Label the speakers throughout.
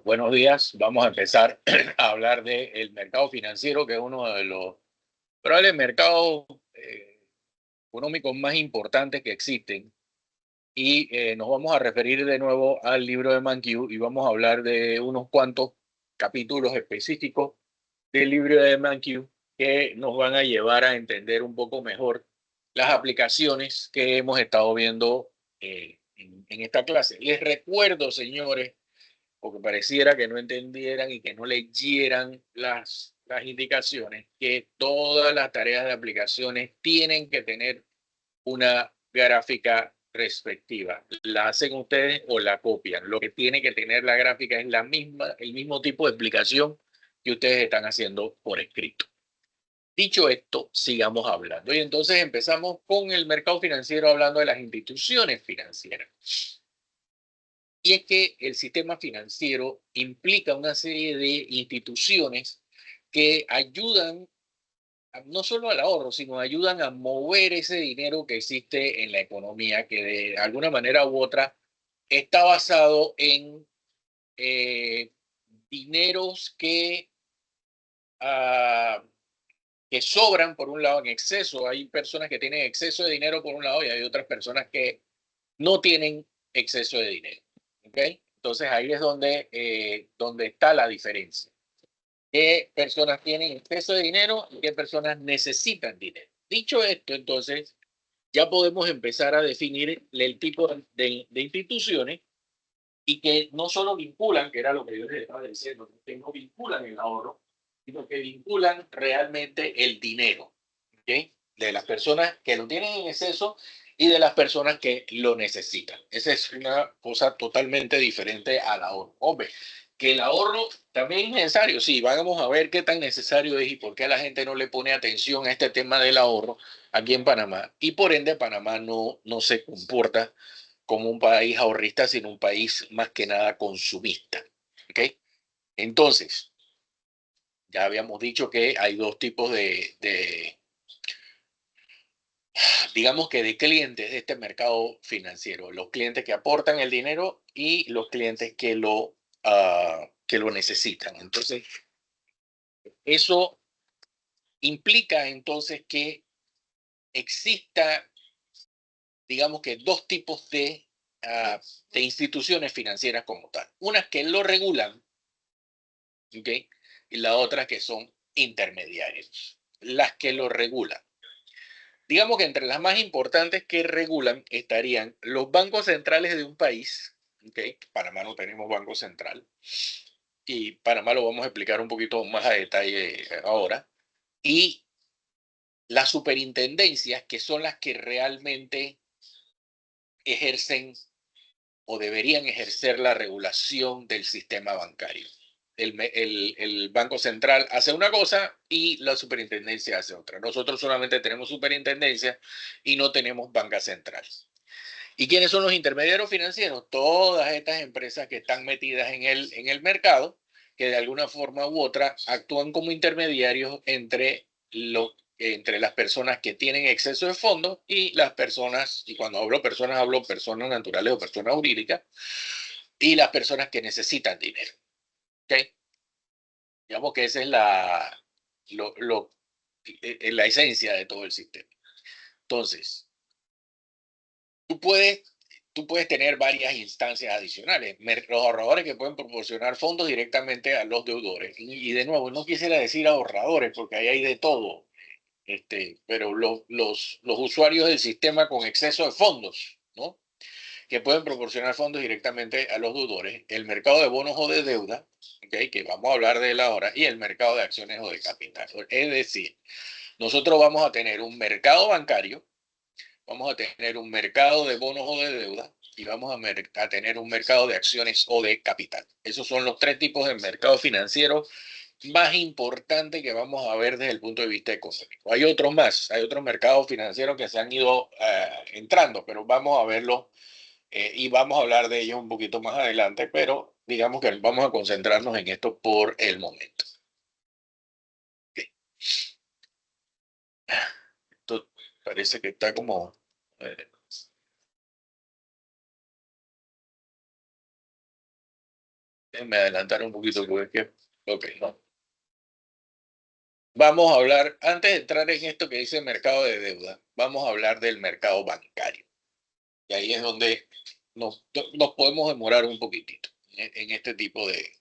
Speaker 1: Buenos días. Vamos a empezar a hablar del mercado financiero, que es uno de los probables mercados económicos más importantes que existen. Y nos vamos a referir de nuevo al libro de Mankiw y vamos a hablar de unos cuantos capítulos específicos del libro de Mankiw que nos van a llevar a entender un poco mejor las aplicaciones que hemos estado viendo en esta clase. Les recuerdo, señores, porque pareciera que no entendieran y que no leyeran las indicaciones, que todas las tareas de aplicaciones tienen que tener una gráfica respectiva. La hacen ustedes o la copian. Lo que tiene que tener la gráfica es el mismo tipo de explicación que ustedes están haciendo por escrito. Dicho esto, sigamos hablando. Y entonces empezamos con el mercado financiero hablando de las instituciones financieras. Y es que el sistema financiero implica una serie de instituciones que ayudan no solo al ahorro, sino ayudan a mover ese dinero que existe en la economía, que de alguna manera u otra está basado en dineros uh, que sobran por un lado en exceso. Hay personas que tienen exceso de dinero por un lado y hay otras personas que no tienen exceso de dinero. ¿Okay? Entonces ahí es donde está la diferencia. ¿Qué personas tienen exceso de dinero y qué personas necesitan dinero? Dicho esto, entonces, ya podemos empezar a definir el tipo de instituciones y que no solo vinculan, que era lo que yo les estaba diciendo, que no vinculan el ahorro, sino que vinculan realmente el dinero, ¿okay? De las personas que lo tienen en exceso y de las personas que lo necesitan. Esa es una cosa totalmente diferente al ahorro. Hombre, que el ahorro también es necesario, sí, vamos a ver qué tan necesario es y por qué la gente no le pone atención a este tema del ahorro aquí en Panamá. Y por ende, Panamá no se comporta como un país ahorrista, sino un país más que nada consumista. ¿Okay? Entonces, ya habíamos dicho que hay dos tipos digamos que de clientes de este mercado financiero. Los clientes que aportan el dinero y los clientes que lo necesitan. Entonces, eso implica entonces que exista, digamos que dos tipos de instituciones financieras como tal. Unas que lo regulan, ¿okay? Y la otra que son intermediarios, las que lo regulan. Digamos que entre las más importantes que regulan estarían los bancos centrales de un país, ¿okay? Panamá no tenemos banco central, y Panamá lo vamos a explicar un poquito más a detalle ahora, y las superintendencias, que son las que realmente ejercen o deberían ejercer la regulación del sistema bancario. El Banco Central hace una cosa y la superintendencia hace otra. Nosotros solamente tenemos superintendencia y no tenemos banca central. ¿Y quiénes son los intermediarios financieros? Todas estas empresas que están metidas en el mercado, que de alguna forma u otra actúan como intermediarios entre las personas que tienen exceso de fondos y las personas, y cuando hablo personas naturales o personas jurídicas, y las personas que necesitan dinero. ¿Okay? Digamos que esa es la esencia de todo el sistema. Entonces, tú puedes tener varias instancias adicionales. Los ahorradores que pueden proporcionar fondos directamente a los deudores. Y de nuevo, no quisiera decir ahorradores porque ahí hay de todo. Pero los usuarios del sistema con exceso de fondos, ¿no? Que pueden proporcionar fondos directamente a los deudores, el mercado de bonos o de deuda, ¿okay? Que vamos a hablar de él ahora, y el mercado de acciones o de capital. Es decir, nosotros vamos a tener un mercado bancario, vamos a tener un mercado de bonos o de deuda, y vamos a tener un mercado de acciones o de capital. Esos son los tres tipos de mercado financiero más importante que vamos a ver desde el punto de vista económico. Hay otros más, hay otros mercados financieros que se han ido entrando, pero vamos a verlo y vamos a hablar de ellos un poquito más adelante, pero digamos que vamos a concentrarnos en esto por el momento. Okay. Parece que está como... déjenme adelantar un poquito porque es que... Ok, no. Vamos a hablar, antes de entrar en esto que dice mercado de deuda, vamos a hablar del mercado bancario. Y ahí es donde nos podemos demorar un poquitito en este tipo de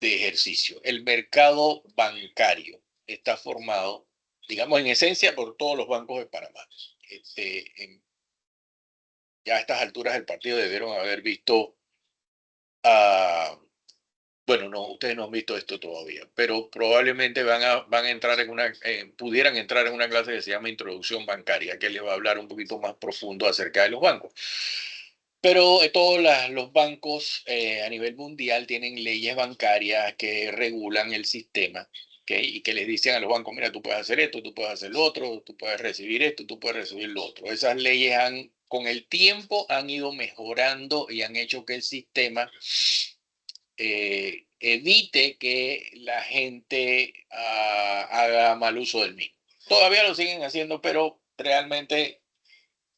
Speaker 1: ejercicio. El mercado bancario está formado, digamos, en esencia por todos los bancos de Panamá. Ya a estas alturas del partido debieron haber visto, a bueno, no, ustedes no han visto esto todavía, pero probablemente van a entrar en una, pudieran entrar en una clase que se llama Introducción Bancaria, que les va a hablar un poquito más profundo acerca de los bancos. Pero todos los bancos a nivel mundial tienen leyes bancarias que regulan el sistema, ¿okay? Y que les dicen a los bancos, mira, tú puedes hacer esto, tú puedes hacer lo otro, tú puedes recibir esto, tú puedes recibir lo otro. Esas leyes con el tiempo han ido mejorando y han hecho que el sistema evite que la gente haga mal uso del mismo. Todavía lo siguen haciendo, pero realmente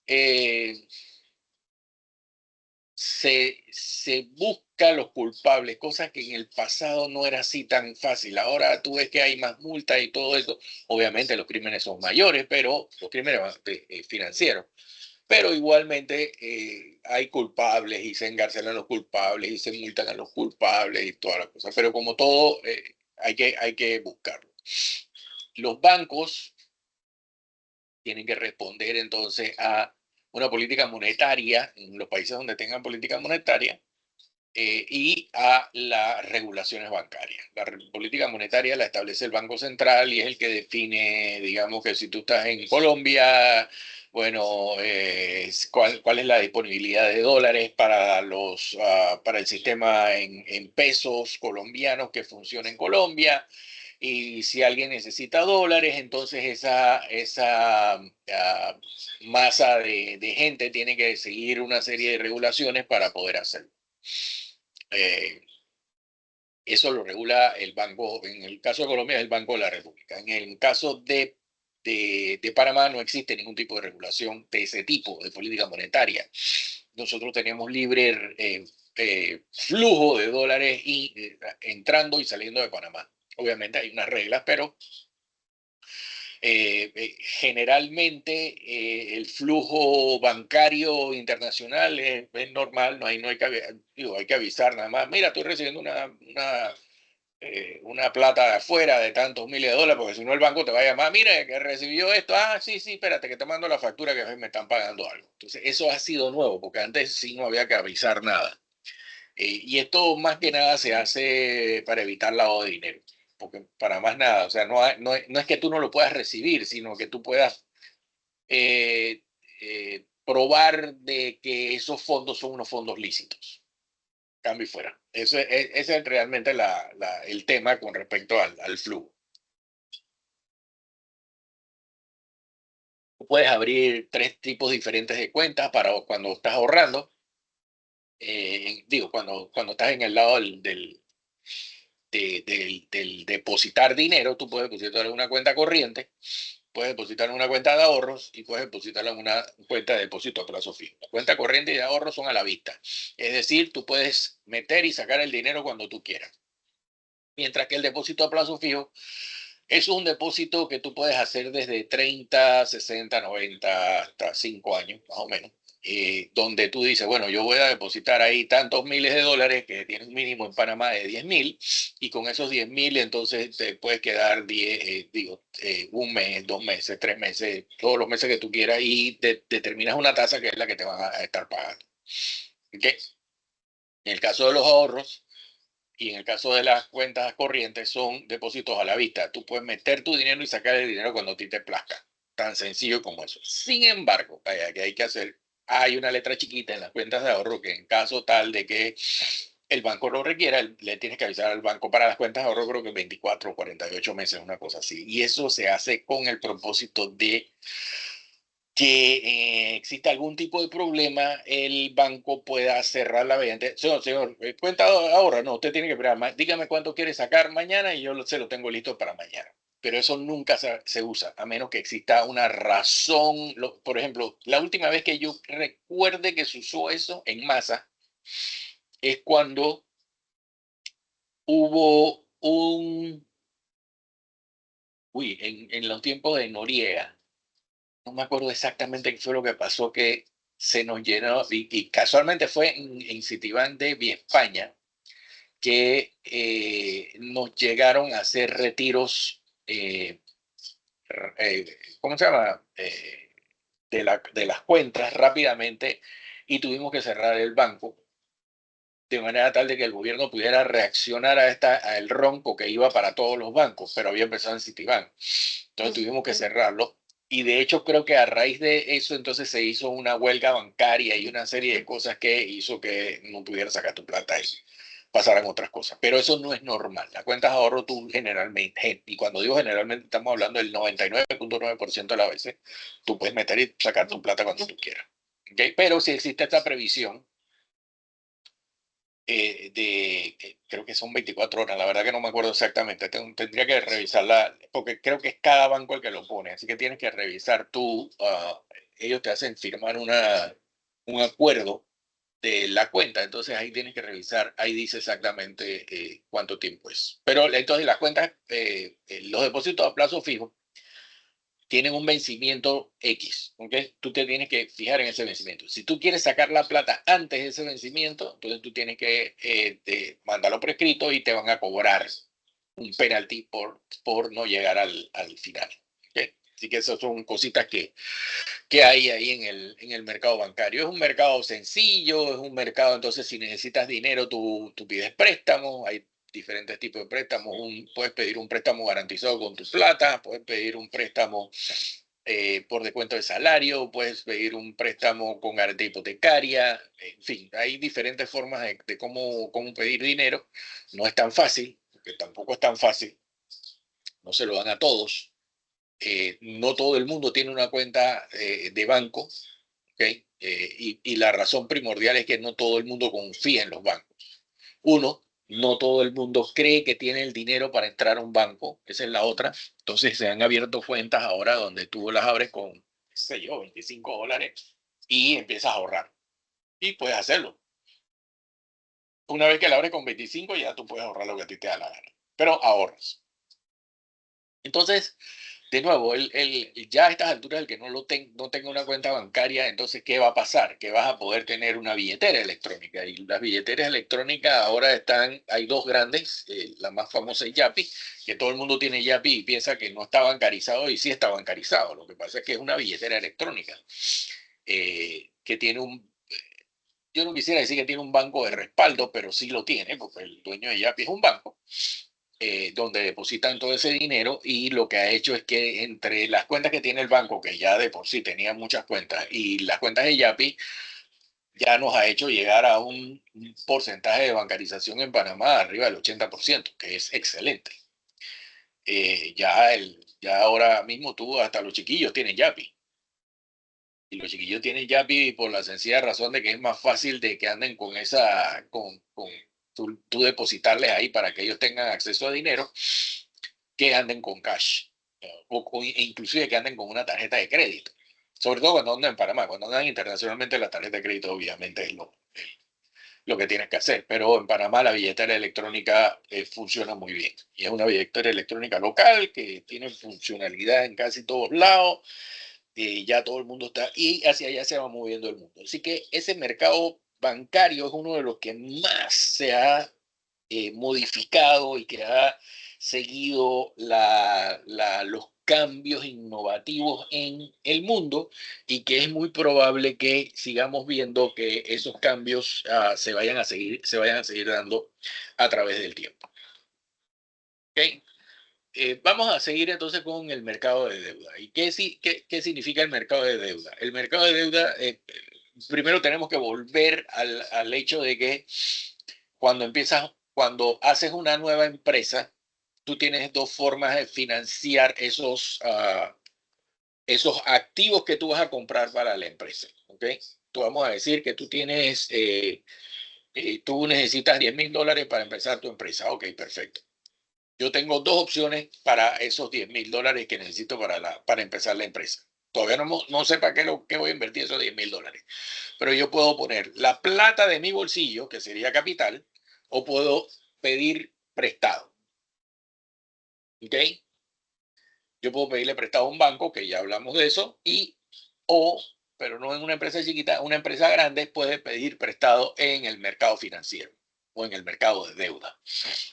Speaker 1: eh, se busca los culpables, cosa que en el pasado no era así tan fácil. Ahora tú ves que hay más multas y todo eso. Obviamente los crímenes son mayores, pero los crímenes financieros. Pero igualmente hay culpables y se encarcelan los culpables y se multan a los culpables y todas las cosas. Pero como todo, hay que buscarlo. Los bancos tienen que responder entonces a una política monetaria en los países donde tengan política monetaria y a las regulaciones bancarias. La política monetaria la establece el Banco Central y es el que define, digamos que si tú estás en Colombia, bueno, cuál es la disponibilidad de dólares para el sistema en pesos colombianos que funciona en Colombia. Y si alguien necesita dólares, entonces esa masa de gente tiene que seguir una serie de regulaciones para poder hacerlo. Eh, Eso lo regula el banco, en el caso de Colombia es el Banco de la República. En el caso de Panamá no existe ningún tipo de regulación de ese tipo, de política monetaria. Nosotros tenemos libre flujo de dólares entrando y saliendo de Panamá. Obviamente hay unas reglas, pero generalmente el flujo bancario internacional es normal, no hay que, digo, hay que avisar nada más. Mira, estoy recibiendo una plata de afuera de tantos miles de dólares, porque si no el banco te va a llamar, mire, que recibió esto, sí, sí, espérate, que te mando la factura que me están pagando algo. Entonces, eso ha sido nuevo, porque antes sí no había que avisar nada. Y esto más que nada se hace para evitar lavado de dinero, porque para más nada, o sea, no es que tú no lo puedas recibir, sino que tú puedas eh, probar de que esos fondos son unos fondos lícitos. Cambio y fuera. Ese es realmente el tema con respecto al flujo. Tú puedes abrir tres tipos diferentes de cuentas para cuando estás ahorrando. Digo, cuando estás en el lado del depositar dinero, tú puedes depositar en una cuenta corriente, puedes depositar en una cuenta de ahorros y puedes depositarla en una cuenta de depósito a plazo fijo. La cuenta corriente y de ahorros son a la vista. Es decir, tú puedes meter y sacar el dinero cuando tú quieras. Mientras que el depósito a plazo fijo es un depósito que tú puedes hacer desde 30, 60, 90, hasta 5 años, más o menos, donde tú dices, bueno, yo voy a depositar ahí tantos miles de dólares que tiene un mínimo en Panamá de 10.000, y con esos 10.000 entonces te puedes quedar 10, un mes, 2 meses, 3 meses, todos los meses que tú quieras y determinas una tasa que es la que te van a estar pagando. ¿Okay? En el caso de los ahorros, y en el caso de las cuentas corrientes son depósitos a la vista. Tú puedes meter tu dinero y sacar el dinero cuando a ti te plazca. Tan sencillo como eso. Sin embargo, que hay que hacer, hay una letra chiquita en las cuentas de ahorro que en caso tal de que el banco lo requiera, le tienes que avisar al banco para las cuentas de ahorro, creo que 24 o 48 meses, una cosa así. Y eso se hace con el propósito de que exista algún tipo de problema, el banco pueda cerrar la venta. Señor, cuenta ahora, no, usted tiene que esperar. Dígame cuánto quiere sacar mañana y yo se lo tengo listo para mañana. pero eso nunca se usa, a menos que exista una razón. Por ejemplo, la última vez que yo recuerde que se usó eso en masa es cuando hubo en los tiempos de Noriega, no me acuerdo exactamente qué fue lo que pasó, que se nos llenó, y casualmente fue en Citibán de Vía España, que nos llegaron a hacer retiros, ¿cómo se llama? De las cuentas rápidamente, y tuvimos que cerrar el banco de manera tal de que el gobierno pudiera reaccionar a el ronco que iba para todos los bancos, pero había empezado en Citibank. Entonces tuvimos que cerrarlo. Y de hecho creo que a raíz de eso entonces se hizo una huelga bancaria y una serie de cosas que hizo que no pudieras sacar tu plata y pasaran otras cosas. Pero eso no es normal. Las cuentas de ahorro tú generalmente, y cuando digo generalmente estamos hablando del 99.9% de las veces, tú puedes meter y sacar tu plata cuando tú quieras. ¿Okay? Pero si existe esta previsión, creo que son 24 horas, la verdad que no me acuerdo exactamente, tendría que revisarla, porque creo que es cada banco el que lo pone, así que tienes que revisar tú, ellos te hacen firmar un acuerdo de la cuenta, entonces ahí tienes que revisar, ahí dice exactamente cuánto tiempo es. Pero entonces las cuentas, los depósitos a plazo fijo, tienen un vencimiento X, ¿ok? Tú te tienes que fijar en ese vencimiento. Si tú quieres sacar la plata antes de ese vencimiento, entonces tú tienes que mandarlo por escrito y te van a cobrar un penalty por no llegar al final. ¿Okay? Así que esas son cositas que hay ahí en el mercado bancario. Es un mercado sencillo, es un mercado, entonces si necesitas dinero, tú pides préstamos, hay diferentes tipos de préstamos. Puedes pedir un préstamo garantizado con tu plata, puedes pedir un préstamo por descuento de salario, puedes pedir un préstamo con garantía hipotecaria, en fin, hay diferentes formas de cómo pedir dinero. No es tan fácil, porque tampoco es tan fácil, no se lo dan a todos. No todo el mundo tiene una cuenta de banco, ¿okay? Y la razón primordial es que no todo el mundo confía en los bancos. Uno, no todo el mundo cree que tiene el dinero para entrar a un banco, esa es la otra. Entonces se han abierto cuentas ahora donde tú las abres con, qué sé yo, $25 y empiezas a ahorrar. Y puedes hacerlo. Una vez que la abres con 25 ya tú puedes ahorrar lo que a ti te da la gana, pero ahorras. Entonces, de nuevo, ya a estas alturas, el que no tenga una cuenta bancaria, entonces, ¿qué va a pasar? Que vas a poder tener una billetera electrónica. Y las billeteras electrónicas ahora hay dos grandes, la más famosa es Yapi, que todo el mundo tiene Yapi y piensa que no está bancarizado, y sí está bancarizado. Lo que pasa es que es una billetera electrónica que tiene yo no quisiera decir que tiene un banco de respaldo, pero sí lo tiene, porque el dueño de Yapi es un banco donde depositan todo ese dinero, y lo que ha hecho es que entre las cuentas que tiene el banco, que ya de por sí tenía muchas cuentas, y las cuentas de Yapi, ya nos ha hecho llegar a un porcentaje de bancarización en Panamá arriba del 80%, que es excelente. Ya ahora mismo tú, hasta los chiquillos tienen Yapi. Y los chiquillos tienen Yapi por la sencilla razón de que es más fácil de que anden con tú depositarles ahí para que ellos tengan acceso a dinero, que anden con cash, e inclusive que anden con una tarjeta de crédito. Sobre todo cuando andan en Panamá. Cuando andan internacionalmente, la tarjeta de crédito obviamente es lo que tienes que hacer. Pero en Panamá la billetera electrónica funciona muy bien. Y es una billetera electrónica local que tiene funcionalidad en casi todos lados. Ya todo el mundo está, y hacia allá se va moviendo el mundo. Así que ese mercado bancario es uno de los que más se ha modificado y que ha seguido los cambios innovativos en el mundo, y que es muy probable que sigamos viendo que esos cambios se vayan a seguir dando a través del tiempo. ¿Okay? Vamos a seguir entonces con el mercado de deuda. ¿Y qué significa el mercado de deuda? El mercado de deuda, primero tenemos que volver al hecho de que cuando haces una nueva empresa, tú tienes dos formas de financiar esos activos que tú vas a comprar para la empresa. ¿Okay? Tú vamos a decir que tú necesitas $10,000 para empezar tu empresa. Ok, perfecto. yo tengo dos opciones para esos $10,000 que necesito para empezar la empresa. Todavía no sé para qué voy a invertir esos $10,000, pero yo puedo poner la plata de mi bolsillo, que sería capital, o puedo pedir prestado. ¿Ok? Yo puedo pedirle prestado a un banco, que ya hablamos de eso, pero no en una empresa chiquita, una empresa grande puede pedir prestado en el mercado financiero o en el mercado de deuda.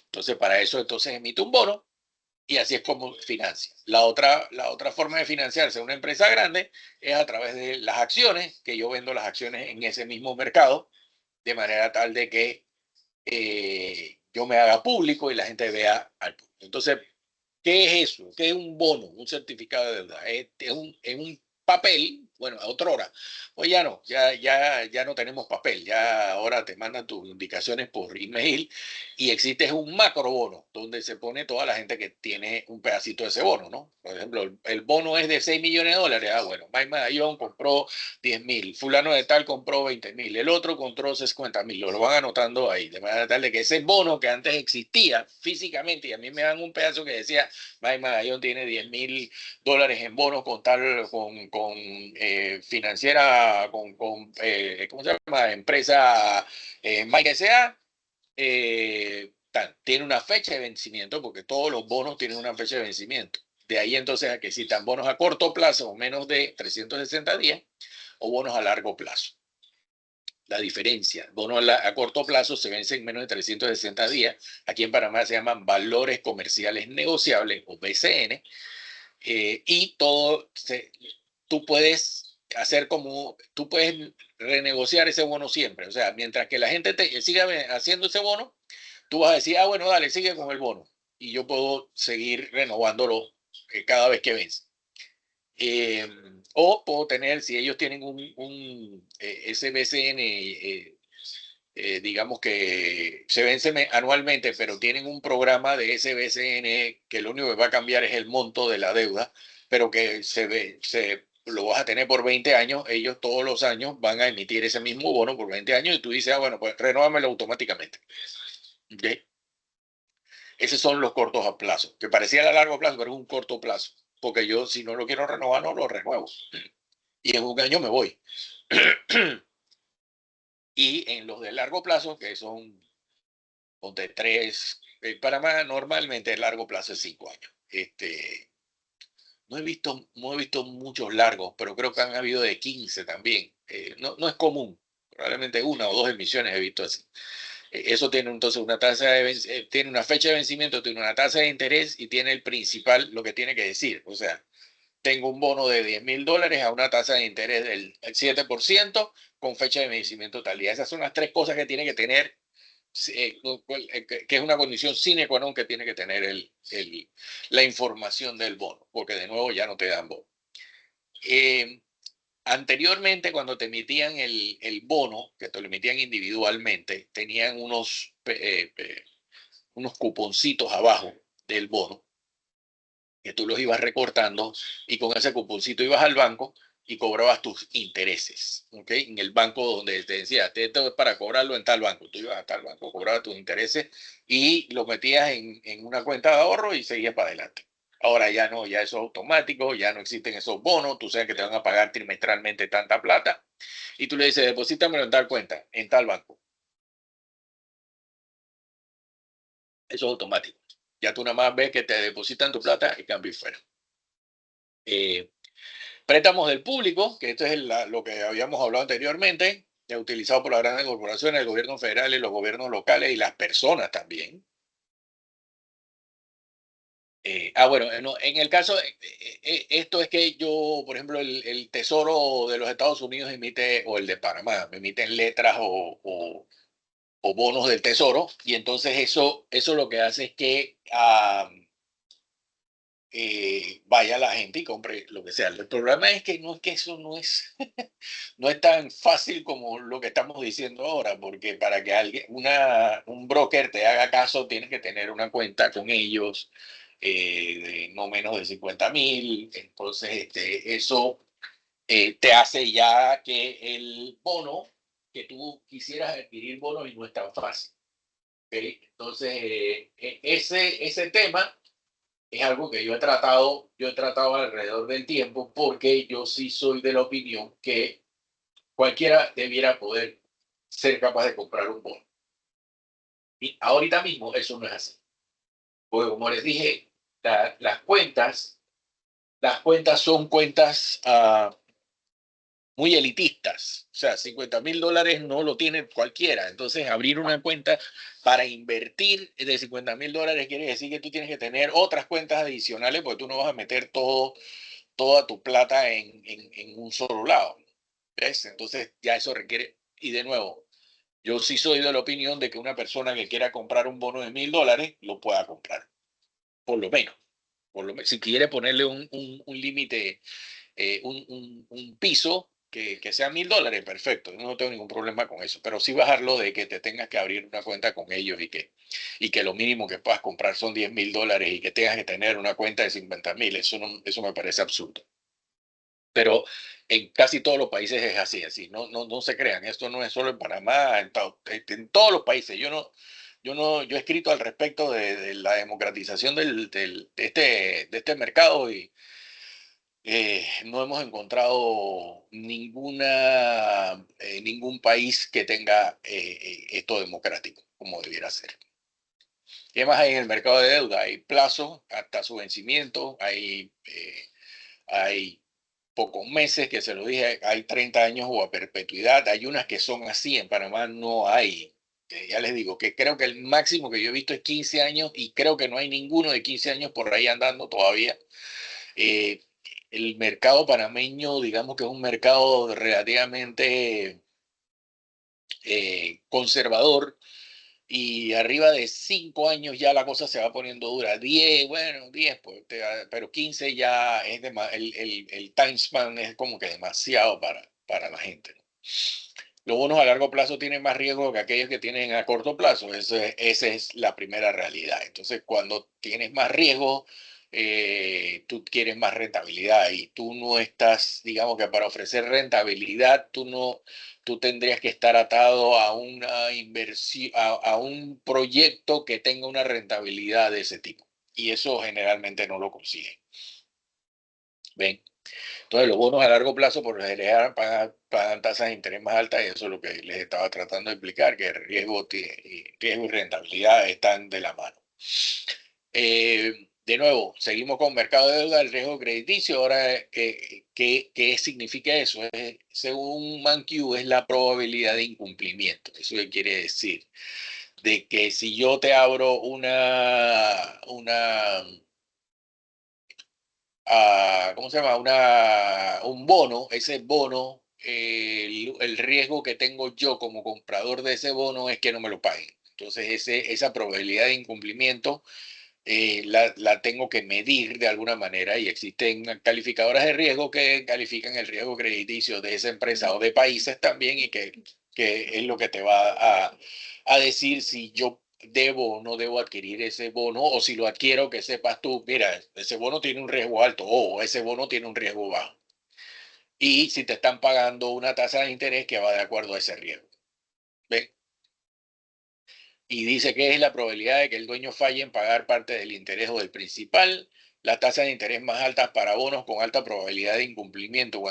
Speaker 1: Entonces, para eso, entonces emite un bono y así es como financia. La otra forma de financiarse una empresa grande es a través de las acciones, que yo vendo las acciones en ese mismo mercado, de manera tal de que yo me haga público y la gente vea al público. Entonces, ¿qué es eso? ¿Qué es un bono? Un certificado de deuda. Es un papel, bueno, a otra hora. Pues ya no, ya no tenemos papel. Ya ahora te mandan tus indicaciones por email y existe un macrobono donde se pone toda la gente que tiene un pedacito de ese bono, ¿no? Por ejemplo, el bono es de $6 millones. Ah, bueno, Mike Medallón compró 10,000, fulano de tal compró 20,000, el otro compró 50,000, lo van anotando ahí, de manera tal de que ese bono que antes existía físicamente, y a mí me dan un pedazo que decía, Mike Magallón tiene $10,000 en bonos con tal, con financiera, ¿cómo se llama? Empresa Mike S.A., tiene una fecha de vencimiento, porque todos los bonos tienen una fecha de vencimiento. De ahí entonces a que existan bonos a corto plazo o menos de 360 días o bonos a largo plazo. La diferencia, bonos a corto plazo se vencen en menos de 360 días. Aquí en Panamá se llaman valores comerciales negociables o BCN. Y tú puedes tú puedes renegociar ese bono siempre. O sea, mientras que la gente siga haciendo ese bono, tú vas a decir, ah, bueno, dale, sigue con el bono. Y yo puedo seguir renovándolo cada vez que vence. Eh, o puedo tener, si ellos tienen un SBCN, digamos que se vence anualmente, pero tienen un programa de SBCN que lo único que va a cambiar es el monto de la deuda, pero que lo vas a tener por 20 años, ellos todos los años van a emitir ese mismo bono por 20 años y tú dices, ah, bueno, pues renóvamelo automáticamente. ¿Okay? Esos son los cortos a plazo, que parecía a largo plazo, pero es un corto plazo, porque yo si no lo quiero renovar, no lo renuevo. Y en un año me voy. Y en los de largo plazo, que son de 3, para más normalmente el largo plazo es 5 años. No he visto muchos largos, pero creo que han habido de 15 también. No es común, probablemente una o dos emisiones he visto así. Eso tiene entonces tiene una fecha de vencimiento, tiene una tasa de interés y tiene el principal, lo que tiene que decir. O sea, tengo un bono de $10,000 a una tasa de interés del 7% con fecha de vencimiento tal día. Esas son las tres cosas que tiene que tener, que es una condición sine qua non que tiene que tener la información del bono, porque de nuevo ya no te dan bono. Anteriormente, cuando te emitían el bono, que te lo emitían individualmente, tenían unos cuponcitos abajo del bono que tú los ibas recortando y con ese cuponcito ibas al banco y cobrabas tus intereses, ¿ok? En el banco donde te decía, esto es para cobrarlo en tal banco. Tú ibas a tal banco, cobrabas tus intereses y lo metías en una cuenta de ahorro y seguías para adelante. Ahora ya no, ya eso es automático, ya no existen esos bonos, tú sabes que te van a pagar trimestralmente tanta plata y tú le dices, deposítamelo en tal cuenta, en tal banco. Eso es automático. Ya tú nada más ves que te depositan tu plata y cambio y fuera. Préstamos del público, que esto es lo que habíamos hablado anteriormente, utilizado por las grandes corporaciones, el gobierno federal y los gobiernos locales y las personas también. Bueno, en el caso, esto es que yo, por ejemplo, el Tesoro de los Estados Unidos emite, o el de Panamá, emiten letras o bonos del Tesoro, y entonces eso lo que hace es que vaya la gente y compre lo que sea. El problema es que eso no es, no es tan fácil como lo que estamos diciendo ahora, porque para que un broker te haga caso, tienes que tener una cuenta con ellos de no menos de 50,000. Entonces, eso te hace ya que el bono, que tú quisieras adquirir bonos y no es tan fácil. Entonces, ese tema es algo que yo he tratado alrededor del tiempo porque yo sí soy de la opinión que cualquiera debiera poder ser capaz de comprar un bono. Y ahorita mismo eso no es así. Porque como les dije, las cuentas son cuentas muy elitistas. O sea, $50,000 no lo tiene cualquiera. Entonces, abrir una cuenta para invertir de $50,000 quiere decir que tú tienes que tener otras cuentas adicionales porque tú no vas a meter toda tu plata en un solo lado. ¿Ves? Entonces, ya eso requiere, y de nuevo, yo sí soy de la opinión de que una persona que quiera comprar un bono de $1,000 lo pueda comprar, por lo menos. Si quiere ponerle un límite, un piso que sea $1,000, perfecto, no tengo ningún problema con eso, pero sí bajarlo de que te tengas que abrir una cuenta con ellos y que lo mínimo que puedas comprar son $10,000 y que tengas que tener una cuenta de 50,000, eso, no, eso me parece absurdo. Pero en casi todos los países es así, no se crean, esto no es solo en Panamá, en todos los países. Yo he escrito al respecto de la democratización de este mercado y no hemos encontrado ningún país que tenga esto democrático como debiera ser. ¿Qué más hay en el mercado de deuda? Hay plazo hasta su vencimiento, hay pocos meses, que se lo dije, hay 30 años o a perpetuidad, hay unas que son así, en Panamá no hay. Ya les digo que creo que el máximo que yo he visto es 15 años y creo que no hay ninguno de 15 años por ahí andando todavía. Eh, el mercado panameño, digamos que es un mercado relativamente conservador y arriba de 5 años ya la cosa se va poniendo dura. 10, bueno, 10, pues, pero 15 ya es el time span es como que demasiado para la gente, ¿no? Los bonos a largo plazo tienen más riesgo que aquellos que tienen a corto plazo. Esa es la primera realidad. Entonces, cuando tienes más riesgo, tú quieres más rentabilidad y tú no estás, digamos que para ofrecer rentabilidad, tú tendrías que estar atado a una inversión, a un proyecto que tenga una rentabilidad de ese tipo. Y eso generalmente no lo consigue. ¿Ven? Entonces, los bonos a largo plazo por lo general pagan tasas de interés más altas y eso es lo que les estaba tratando de explicar, que riesgo y rentabilidad están de la mano. De nuevo, seguimos con mercado de deuda, el riesgo crediticio. Ahora, ¿qué significa eso? Según ManQ, es la probabilidad de incumplimiento. ¿Eso qué quiere decir? De que si yo te abro ¿cómo se llama? Un bono, ese bono, el riesgo que tengo yo como comprador de ese bono es que no me lo paguen. Entonces, esa probabilidad de incumplimiento la tengo que medir de alguna manera y existen calificadoras de riesgo que califican el riesgo crediticio de esa empresa o de países también y que es lo que te va a decir si yo debo o no debo adquirir ese bono o si lo adquiero que sepas tú, mira, ese bono tiene un riesgo alto o ese bono tiene un riesgo bajo. Y si te están pagando una tasa de interés que va de acuerdo a ese riesgo. ¿Ven? Y dice que es la probabilidad de que el dueño falle en pagar parte del interés o del principal, la tasa de interés más alta para bonos con alta probabilidad de incumplimiento.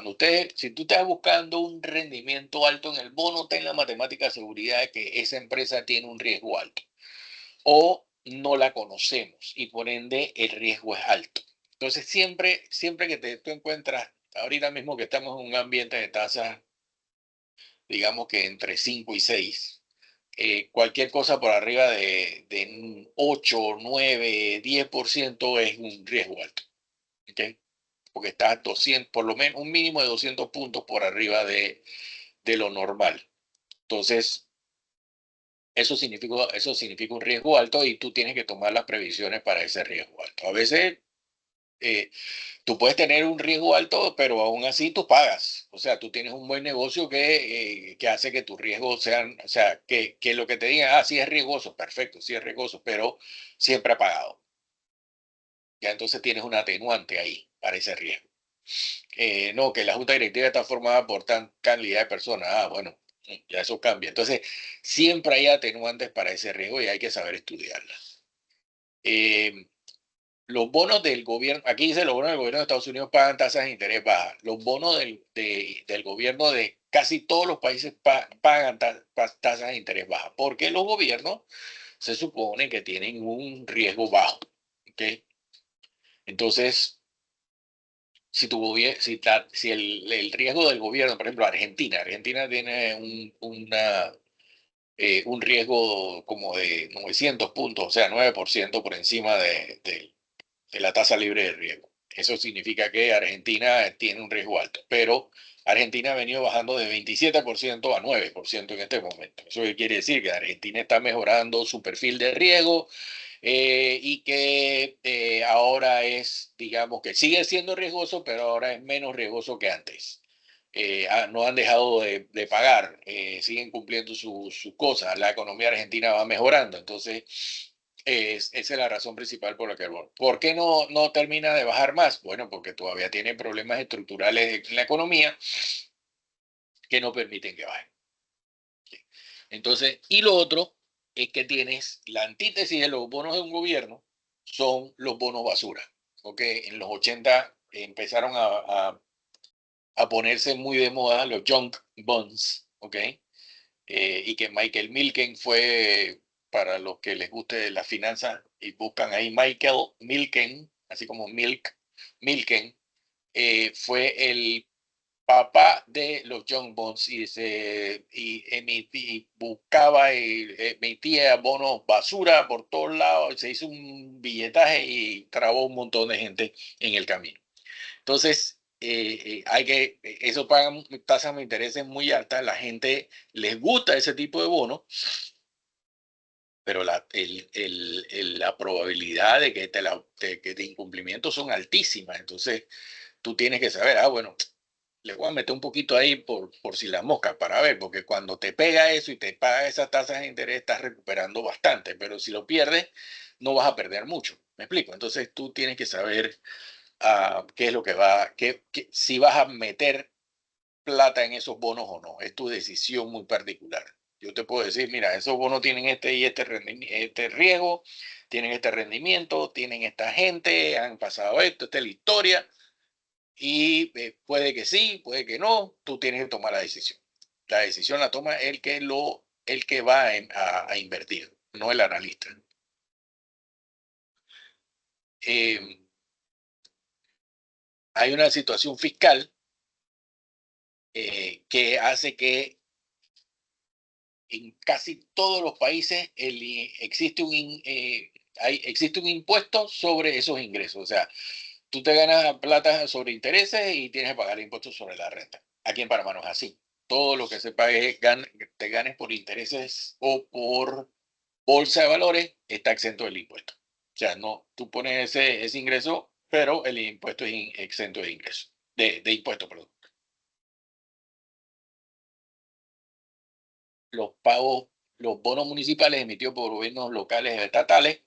Speaker 1: Si tú estás buscando un rendimiento alto en el bono, ten la matemática seguridad de que esa empresa tiene un riesgo alto o no la conocemos y por ende el riesgo es alto. Entonces, siempre que tú encuentras, ahorita mismo que estamos en un ambiente de tasas, digamos que entre 5 y 6, cualquier cosa por arriba de 8, 9, 10% es un riesgo alto. ¿Okay? Porque está 200, por lo menos un mínimo de 200 puntos por arriba de lo normal. Entonces, eso significa un riesgo alto y tú tienes que tomar las previsiones para ese riesgo alto. A veces eh, tú puedes tener un riesgo alto, pero aún así tú pagas. O sea, tú tienes un buen negocio que hace que tus riesgos sean, o sea, que lo que te digan, sí es riesgoso, perfecto, sí es riesgoso, pero siempre ha pagado. Ya entonces tienes un atenuante ahí para ese riesgo. No, que la junta directiva está formada por tan cantidad de personas. Bueno, Ya eso cambia. Entonces, siempre hay atenuantes para ese riesgo y hay que saber estudiarlas. Eh, los bonos del gobierno, aquí dice los bonos del gobierno de Estados Unidos pagan tasas de interés bajas. Los bonos del gobierno de casi todos los países pagan tasas de interés bajas, porque los gobiernos se supone que tienen un riesgo bajo. ¿Ok? Entonces, si, tu si el riesgo del gobierno, por ejemplo, Argentina tiene un riesgo como de 900 puntos, o sea, 9% por encima de la tasa libre de riesgo. Eso significa que Argentina tiene un riesgo alto, pero Argentina ha venido bajando de 27% a 9% en este momento. Eso quiere decir que Argentina está mejorando su perfil de riesgo, y que ahora es, digamos, que sigue siendo riesgoso, pero ahora es menos riesgoso que antes. No han dejado de pagar, siguen cumpliendo sus cosas, la economía argentina va mejorando, entonces esa es la razón principal por la que el bono. ¿Por qué no termina de bajar más? Bueno, porque todavía tiene problemas estructurales en la economía que no permiten que baje. Entonces, y lo otro es que tienes la antítesis de los bonos de un gobierno, son los bonos basura. ¿Ok? En los 80 empezaron a ponerse muy de moda los junk bonds. ¿Ok? Y que Michael Milken fue, para los que les guste la finanza y buscan ahí Michael Milken, así como Milken, fue el papá de los Young Bonds y buscaba y emitía bonos basura por todos lados, se hizo un billetaje y trabó un montón de gente en el camino. Entonces, eso pagan tasas de intereses muy altas, la gente les gusta ese tipo de bonos, pero la probabilidad de que de incumplimiento son altísimas. Entonces, tú tienes que saber, bueno, le voy a meter un poquito ahí por si la mosca para ver, porque cuando te pega eso y te paga esas tasas de interés, estás recuperando bastante, pero si lo pierdes, no vas a perder mucho. ¿Me explico? Entonces tú tienes que saber qué es lo que si vas a meter plata en esos bonos o no. Es tu decisión muy particular. Yo te puedo decir, mira, esos bonos tienen este y este riesgo, tienen este rendimiento, tienen esta gente, han pasado esto, esta es la historia y puede que sí, puede que no, tú tienes que tomar la decisión. La decisión la toma el que va a invertir, no el analista. Eh, hay una situación fiscal que hace que en casi todos los países existe un impuesto sobre esos ingresos. O sea, tú te ganas plata sobre intereses y tienes que pagar impuestos sobre la renta. Aquí en Panamá no es así. Todo lo que se pague, te ganes por intereses o por bolsa de valores, está exento del impuesto. O sea, no, tú pones ese ingreso, pero el impuesto es exento de ingreso, de impuesto, perdón. Los pagos, los bonos municipales emitidos por gobiernos locales o estatales,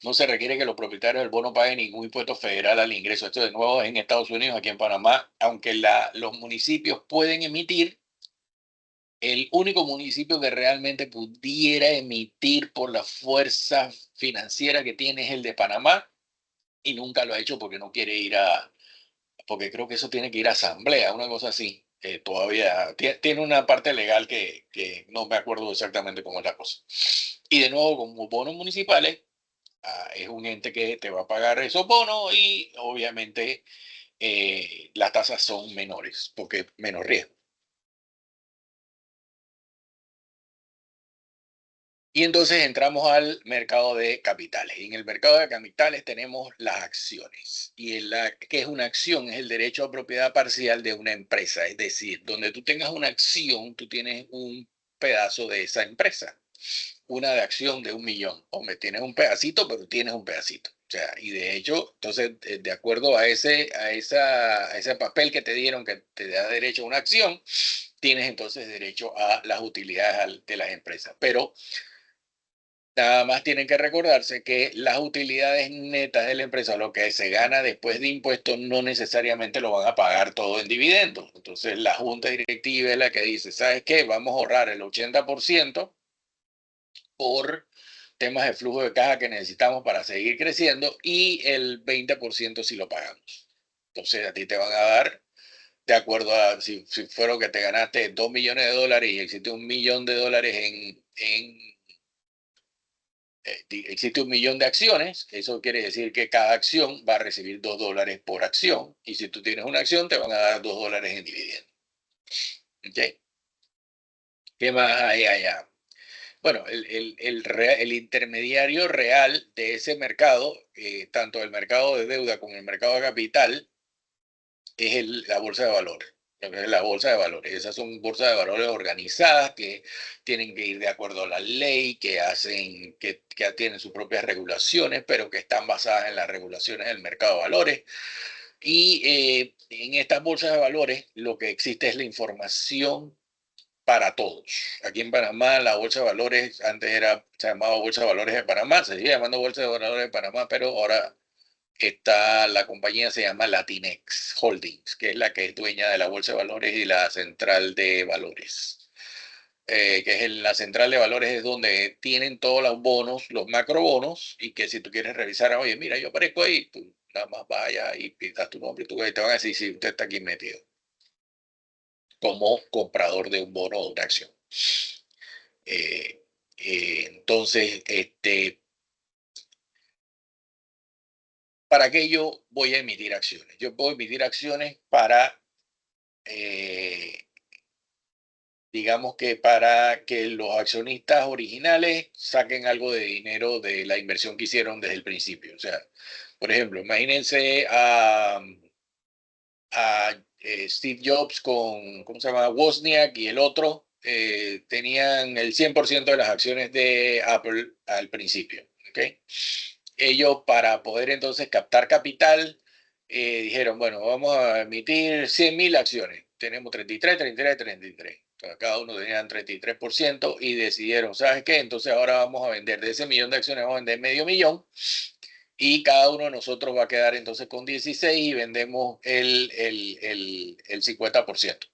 Speaker 1: no se requiere que los propietarios del bono paguen ningún impuesto federal al ingreso. Esto de nuevo es en Estados Unidos, aquí en Panamá, aunque los municipios pueden emitir, el único municipio que realmente pudiera emitir por la fuerza financiera que tiene es el de Panamá y nunca lo ha hecho porque no quiere porque creo que eso tiene que ir a asamblea, una cosa así. Todavía tiene una parte legal que no me acuerdo exactamente cómo es la cosa. Y de nuevo, como bonos municipales, es un ente que te va a pagar esos bonos y obviamente las tasas son menores porque menos riesgo. Y entonces entramos al mercado de capitales. Y en el mercado de capitales tenemos las acciones. ¿Qué es una acción? Es el derecho a propiedad parcial de una empresa. Es decir, donde tú tengas una acción, tú tienes un pedazo de esa empresa. Una de acción de 1 millón. Hombre, tienes un pedacito, pero tienes un pedacito. O sea, y de hecho, entonces, de acuerdo a ese papel que te dieron que te da derecho a una acción, tienes entonces derecho a las utilidades de las empresas. Pero Nada más tienen que recordarse que las utilidades netas de la empresa, lo que se gana después de impuestos, no necesariamente lo van a pagar todo en dividendos. Entonces, la junta directiva es la que dice, ¿sabes qué? Vamos a ahorrar el 80% por temas de flujo de caja que necesitamos para seguir creciendo y el 20% si lo pagamos. Entonces, a ti te van a dar, de acuerdo a si fueron que te ganaste 2 millones de dólares y existe 1 millón de dólares existe 1 millón de acciones, eso quiere decir que cada acción va a recibir $2 por acción, y si tú tienes una acción te van a dar $2 en dividendo. ¿Okay? ¿Qué más hay allá? Bueno, el intermediario real de ese mercado, tanto el mercado de deuda como el mercado de capital, es la bolsa de valores. La bolsa de valores. Esas son bolsas de valores organizadas que tienen que ir de acuerdo a la ley, que tienen sus propias regulaciones, pero que están basadas en las regulaciones del mercado de valores. Y en estas bolsas de valores lo que existe es la información para todos. Aquí en Panamá la bolsa de valores antes se llamaba Bolsa de Valores de Panamá, se sigue llamando Bolsa de Valores de Panamá, pero ahora la compañía se llama Latinex Holdings, que es la que es dueña de la Bolsa de Valores y la Central de Valores. Que es la Central de Valores es donde tienen todos los bonos, los macrobonos, y que si tú quieres revisar, oye, mira, yo aparezco ahí, tú nada más vaya y pidas tu nombre, tú te van a decir si usted está aquí metido como comprador de un bono o de una acción. Eh, entonces, ¿para qué yo voy a emitir acciones? Yo puedo emitir acciones para eh, digamos que para que los accionistas originales saquen algo de dinero de la inversión que hicieron desde el principio. O sea, por ejemplo, imagínense a Steve Jobs con, ¿cómo se llama? Wozniak y el otro tenían el 100% de las acciones de Apple al principio. ¿Okay? Ellos para poder entonces captar capital dijeron, bueno, vamos a emitir 100.000 acciones. Tenemos 33, 33, 33. Cada uno tenía 33% y decidieron, ¿sabes qué? Entonces ahora vamos a vender de ese millón de acciones, vamos a vender medio millón y cada uno de nosotros va a quedar entonces con 16 y vendemos el 50%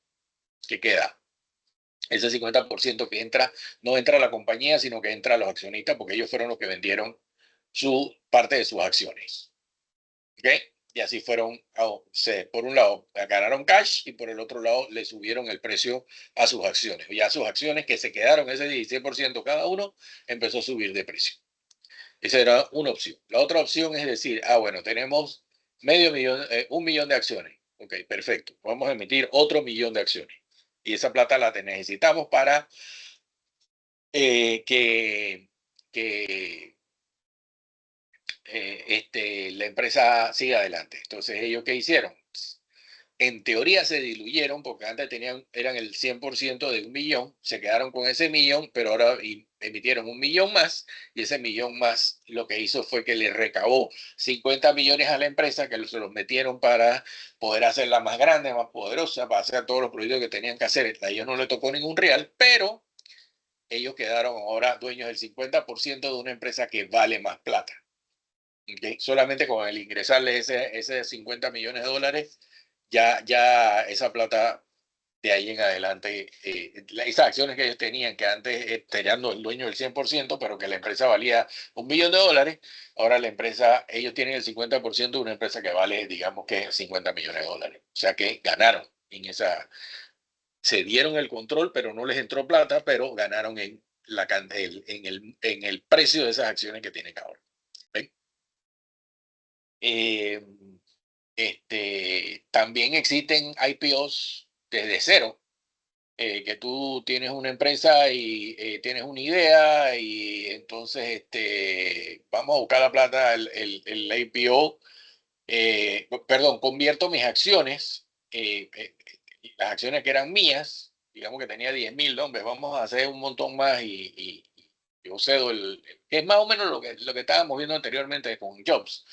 Speaker 1: que queda. Ese 50% que entra, no entra a la compañía, sino que entra a los accionistas porque ellos fueron los que vendieron su parte de sus acciones. ¿Ok? Y así fueron, por un lado, ganaron cash y por el otro lado le subieron el precio a sus acciones. Ya sus acciones que se quedaron ese 16% cada uno, empezó a subir de precio. Esa era una opción. La otra opción es decir, bueno, tenemos medio millón, 1 millón de acciones. Ok, perfecto. Vamos a emitir otro millón de acciones. Y esa plata la necesitamos para que la empresa siga adelante. Entonces, ¿ellos qué hicieron? En teoría se diluyeron porque antes eran el 100% de 1 millón, se quedaron con ese millón, pero ahora emitieron 1 millón más y ese millón más lo que hizo fue que le recabó 50 millones a la empresa que se los metieron para poder hacerla más grande, más poderosa, para hacer todos los proyectos que tenían que hacer. A ellos no le tocó ningún real, pero ellos quedaron ahora dueños del 50% de una empresa que vale más plata. ¿Okay? Solamente con el ingresarle ese 50 millones de dólares, ya esa plata de ahí en adelante, esas acciones que ellos tenían, que antes tenían el dueño del 100%, pero que la empresa valía 1 millón de dólares, ahora la empresa, ellos tienen el 50% de una empresa que vale, digamos que 50 millones de dólares. O sea que ganaron en esa, se dieron el control, pero no les entró plata, pero ganaron en el precio de esas acciones que tienen ahora. ¿Ven? Eh, también existen IPOs desde cero, que tú tienes una empresa y tienes una idea y entonces vamos a buscar la plata, el IPO, perdón, convierto mis acciones, las acciones que eran mías, digamos que tenía 10.000 hombres, vamos a hacer un montón más y yo cedo que es más o menos lo que estábamos viendo anteriormente con Jobs.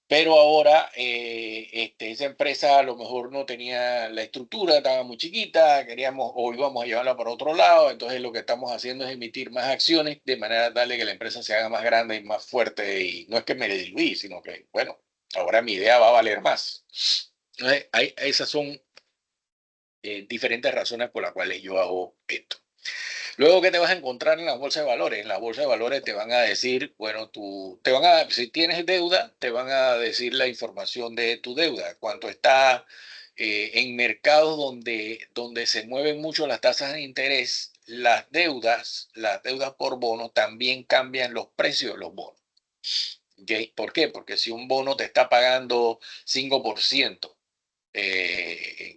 Speaker 1: Pero ahora esa empresa a lo mejor no tenía la estructura, estaba muy chiquita, queríamos o íbamos a llevarla para otro lado, entonces lo que estamos haciendo es emitir más acciones de manera tal de que la empresa se haga más grande y más fuerte y no es que me diluí, sino que, bueno, ahora mi idea va a valer más. Esas son diferentes razones por las cuales yo hago esto. Luego, ¿qué te vas a encontrar en la bolsa de valores? En la bolsa de valores te van a decir, bueno, si tienes deuda, te van a decir la información de tu deuda, cuánto está en mercados donde se mueven mucho las tasas de interés, las deudas por bono también cambian los precios de los bonos. ¿Ok? ¿Por qué? Porque si un bono te está pagando 5%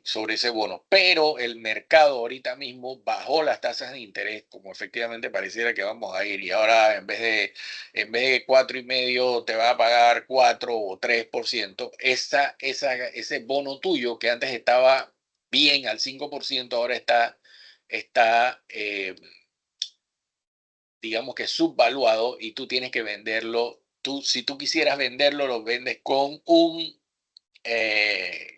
Speaker 1: sobre ese bono, pero el mercado ahorita mismo bajó las tasas de interés, como efectivamente pareciera que vamos a ir, y ahora en vez de 4,5 te va a pagar 4 o 3%, ese bono tuyo que antes estaba bien al 5%, ahora está digamos que subvaluado y tú tienes que venderlo. Si tú quisieras venderlo, lo vendes eh,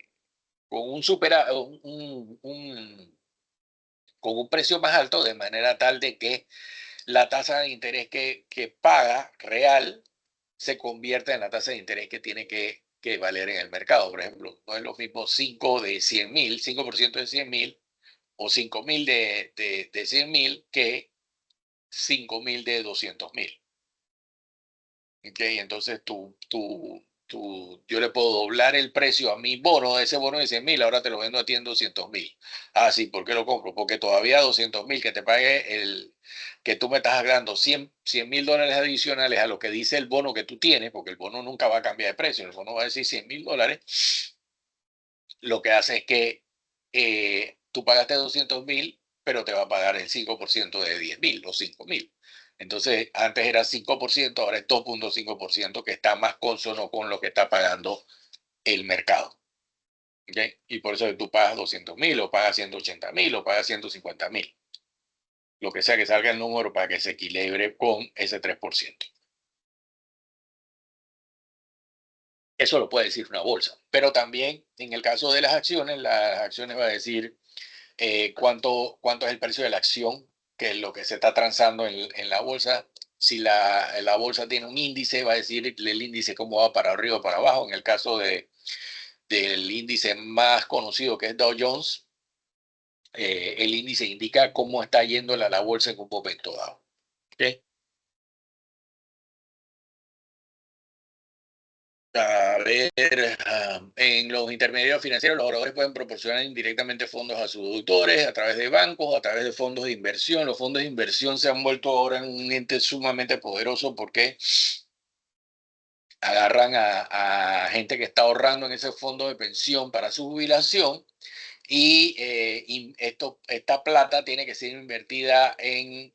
Speaker 1: con un, supera, con un precio más alto, de manera tal de que la tasa de interés que paga real se convierta en la tasa de interés que tiene que valer en el mercado. Por ejemplo, no es lo mismo 5 de 100,000, 5% de 100,000 o 5,000 de 100,000 que 5,000 de 200,000. ¿Okay? Entonces yo le puedo doblar el precio a mi bono, ese bono de 100,000, ahora te lo vendo a ti en 200,000. Ah, sí, ¿por qué lo compro? Porque todavía 200,000 que te pague que tú me estás dando $100,000 adicionales a lo que dice el bono que tú tienes, porque el bono nunca va a cambiar de precio, el bono va a decir $100,000, lo que hace es que tú pagaste 200,000, pero te va a pagar el 5% de 10,000 o 5,000. Entonces, antes era 5%, ahora es 2,5%, que está más consono con lo que está pagando el mercado. ¿Okay? Y por eso tú pagas 200,000 o pagas 180,000 o pagas 150,000. Lo que sea que salga el número para que se equilibre con ese 3%. Eso lo puede decir una bolsa. Pero también en el caso de las acciones va a decir cuánto es el precio de la acción, que es lo que se está transando en la bolsa. Si la bolsa tiene un índice, va a decir el índice cómo va para arriba o para abajo. En el caso del índice más conocido, que es Dow Jones, el índice indica cómo está yendo la bolsa en un momento dado. ¿Okay? A ver, en los intermediarios financieros, los ahorradores pueden proporcionar indirectamente fondos a sus deudores a través de bancos, a través de fondos de inversión. Los fondos de inversión se han vuelto ahora en un ente sumamente poderoso porque agarran a gente que está ahorrando en ese fondo de pensión para su jubilación y esta plata tiene que ser invertida en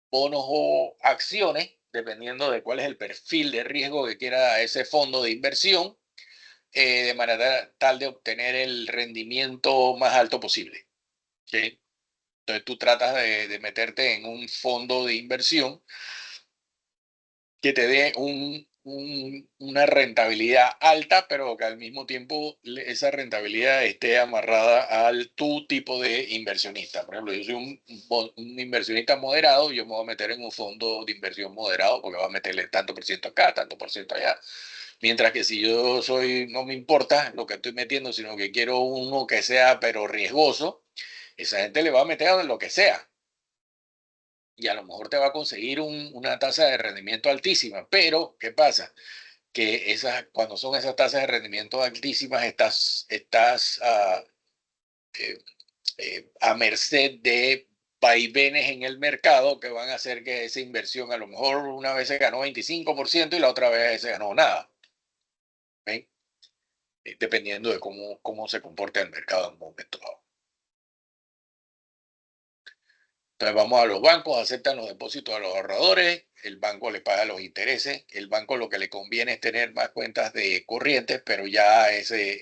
Speaker 1: bonos o acciones, dependiendo de cuál es el perfil de riesgo que quiera ese fondo de inversión, de manera tal de obtener el rendimiento más alto posible. ¿Sí? Entonces tú tratas de meterte en un fondo de inversión que te dé una rentabilidad alta, pero que al mismo tiempo esa rentabilidad esté amarrada al tu tipo de inversionista. Por ejemplo, yo soy un inversionista moderado, yo me voy a meter en un fondo de inversión moderado porque va a meterle tanto por ciento acá, tanto por ciento allá. Mientras que si no me importa lo que estoy metiendo, sino que quiero uno que sea, pero riesgoso, esa gente le va a meter a lo que sea. Y a lo mejor te va a conseguir una tasa de rendimiento altísima. Pero, ¿qué pasa? Que cuando son esas tasas de rendimiento altísimas, eh, a merced de vaivenes en el mercado que van a hacer que esa inversión a lo mejor una vez se ganó 25% y la otra vez se ganó nada. ¿Ven? Dependiendo de cómo se comporta el mercado en un momento dado. Entonces vamos a los bancos, aceptan los depósitos de los ahorradores, el banco le paga los intereses, el banco lo que le conviene es tener más cuentas de corrientes, pero ya ese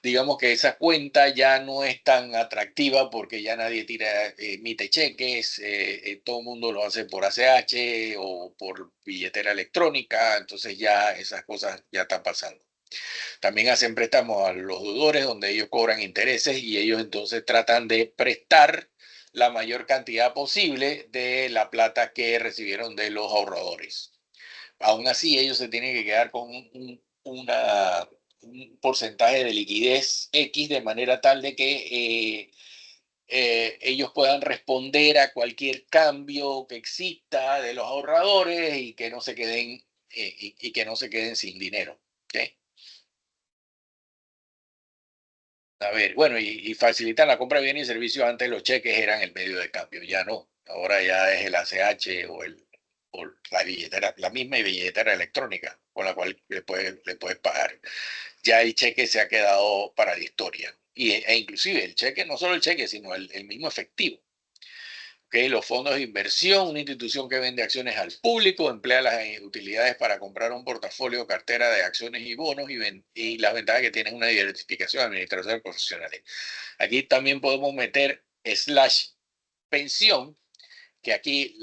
Speaker 1: digamos que esa cuenta ya no es tan atractiva porque ya nadie emite cheques, todo el mundo lo hace por ACH o por billetera electrónica, entonces ya esas cosas ya están pasando. También hacen préstamos a los deudores donde ellos cobran intereses y ellos entonces tratan de prestar la mayor cantidad posible de la plata que recibieron de los ahorradores. Aún así, ellos se tienen que quedar con un porcentaje de liquidez X de manera tal de que ellos puedan responder a cualquier cambio que exista de los ahorradores y que no se queden, y que no se queden sin dinero. ¿Ok? A ver, bueno, y facilitan la compra de bienes y servicios. Antes los cheques eran el medio de cambio, ya no. Ahora ya es el ACH o la billetera, la misma billetera electrónica con la cual le puedes pagar. Ya el cheque se ha quedado para la historia. E inclusive el cheque, no solo el cheque, sino el mismo efectivo. ¿Okay? Los fondos de inversión, una institución que vende acciones al público, emplea las utilidades para comprar un portafolio o cartera de acciones y bonos y las ventajas que tienen una diversificación de administraciones profesionales. Aquí también podemos meter slash pensión, que aquí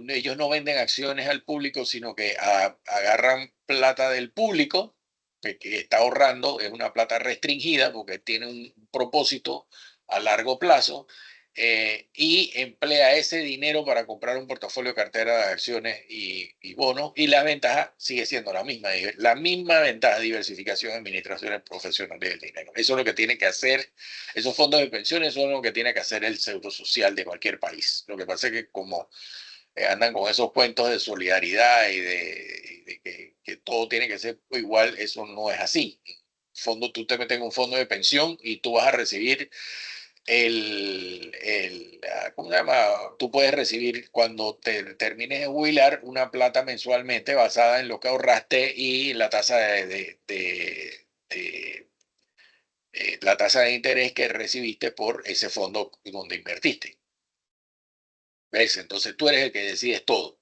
Speaker 1: ellos no venden acciones al público, sino que agarran plata del público que está ahorrando, es una plata restringida porque tiene un propósito a largo plazo, y emplea ese dinero para comprar un portafolio de cartera de acciones y bonos, y la ventaja sigue siendo la misma ventaja, diversificación, administraciones profesionales del dinero. Eso es lo que tiene que hacer. Esos fondos de pensiones son lo que tiene que hacer el seguro social de cualquier país. Lo que pasa es que como andan con esos cuentos de solidaridad y de que todo tiene que ser igual, eso no es así. Fondo, tú te metes en un fondo de pensión y tú vas a recibir ¿cómo se llama? Tú puedes recibir cuando te termines de jubilar una plata mensualmente basada en lo que ahorraste y la tasa la tasa de interés que recibiste por ese fondo donde invertiste. ¿Ves? Entonces tú eres el que decides todo.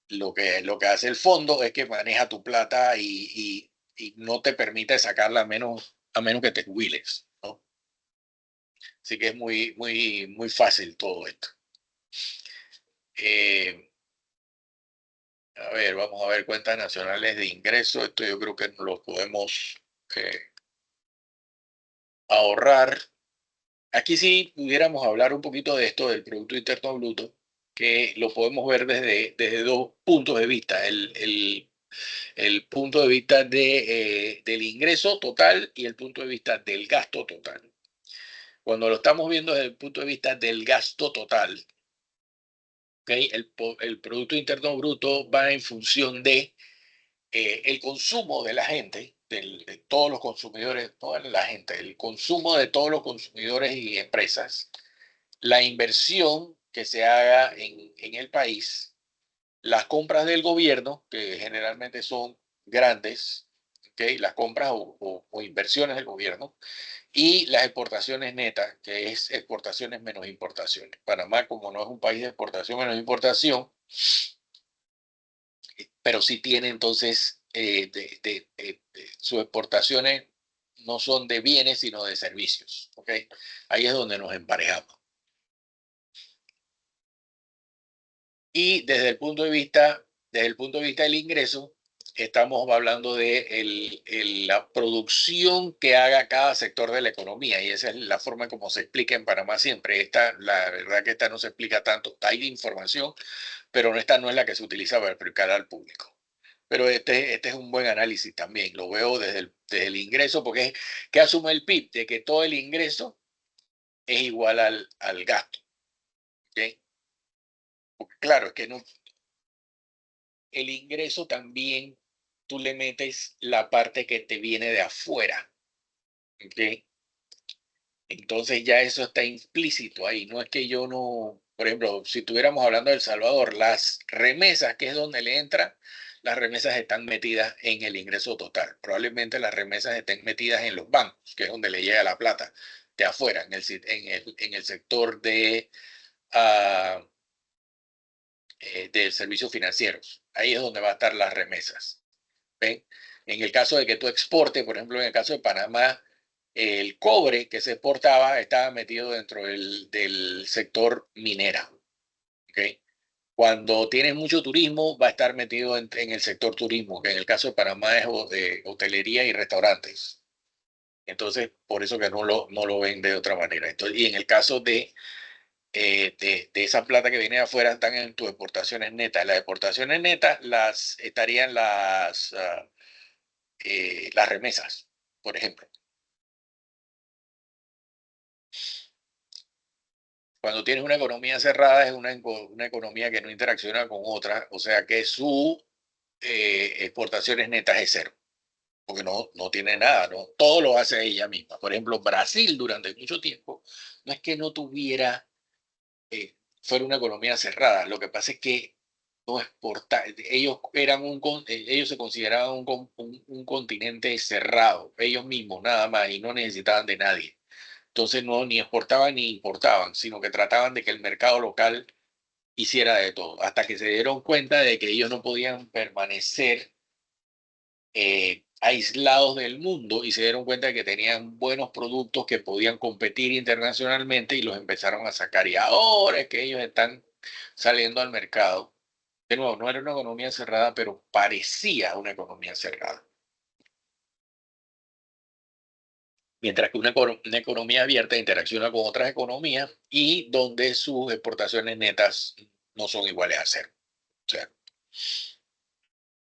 Speaker 1: Lo que hace el fondo es que maneja tu plata y no te permite sacarla a menos que te jubiles, ¿no? Así que es muy, muy, muy fácil todo esto. Eh, a ver, vamos a ver cuentas nacionales de ingreso. Esto yo creo que no lo podemos eh, ahorrar. Aquí sí pudiéramos hablar un poquito de esto del Producto Interno Bruto, que lo podemos ver desde dos puntos de vista. El punto de vista del ingreso total y el punto de vista del gasto total. Cuando lo estamos viendo desde el punto de vista del gasto total, ¿okay? El Producto Interno Bruto va en función de el consumo de la gente, de todos los consumidores, toda la gente, el consumo de todos los consumidores y empresas, la inversión que se haga en el país, las compras del gobierno, que generalmente son grandes, ¿okay? Las compras o inversiones del gobierno, y las exportaciones netas, que es exportaciones menos importaciones. Panamá, como no es un país de exportación menos importación, pero sí tiene entonces sus exportaciones no son de bienes, sino de servicios. ¿Okay? Ahí es donde nos emparejamos. Y desde el punto de vista del ingreso, estamos hablando de la producción que haga cada sector de la economía, y esa es la forma como se explica en Panamá siempre. La verdad que esta no se explica tanto, hay información, pero esta no es la que se utiliza para explicar al público. Pero este es un buen análisis también, lo veo desde el ingreso, porque es que asume el PIB, de que todo el ingreso es igual al gasto. ¿Okay? Porque claro, es que no, el ingreso también tú le metes la parte que te viene de afuera. ¿Okay? Entonces ya eso está implícito ahí. No es que yo no, por ejemplo, si estuviéramos hablando de El Salvador, las remesas, que es donde le entra, las remesas están metidas en el ingreso total. Probablemente las remesas estén metidas en los bancos, que es donde le llega la plata de afuera, en el sector ah, de servicios financieros. Ahí es donde va a estar las remesas. ¿Ven? En el caso de que tú exportes, por ejemplo, en el caso de Panamá, el cobre que se exportaba estaba metido dentro del sector minera. ¿Ok? Cuando tienes mucho turismo, va a estar metido en el sector turismo, que en el caso de Panamá es hotelería y restaurantes. Entonces, por eso que no lo ven de otra manera. Entonces, y en el caso de esa plata que viene de afuera, están en tus exportaciones netas. Las exportaciones netas estarían las remesas, por ejemplo. Cuando tienes una economía cerrada, es una economía que no interacciona con otras, o sea que su exportaciones netas es cero, porque no tiene nada, ¿no? Todo lo hace ella misma. Por ejemplo, Brasil durante mucho tiempo no es que no tuviera, fuera una economía cerrada, lo que pasa es que no exporta, ellos se consideraban un continente cerrado, ellos mismos nada más, y no necesitaban de nadie. Entonces no ni exportaban ni importaban, sino que trataban de que el mercado local hiciera de todo, hasta que se dieron cuenta de que ellos no podían permanecer aislados del mundo y se dieron cuenta de que tenían buenos productos que podían competir internacionalmente y los empezaron a sacar. Y ahora es que ellos están saliendo al mercado. De nuevo, no era una economía cerrada, pero parecía una economía cerrada. Mientras que una economía abierta interacciona con otras economías y donde sus exportaciones netas no son iguales a cero. O sea,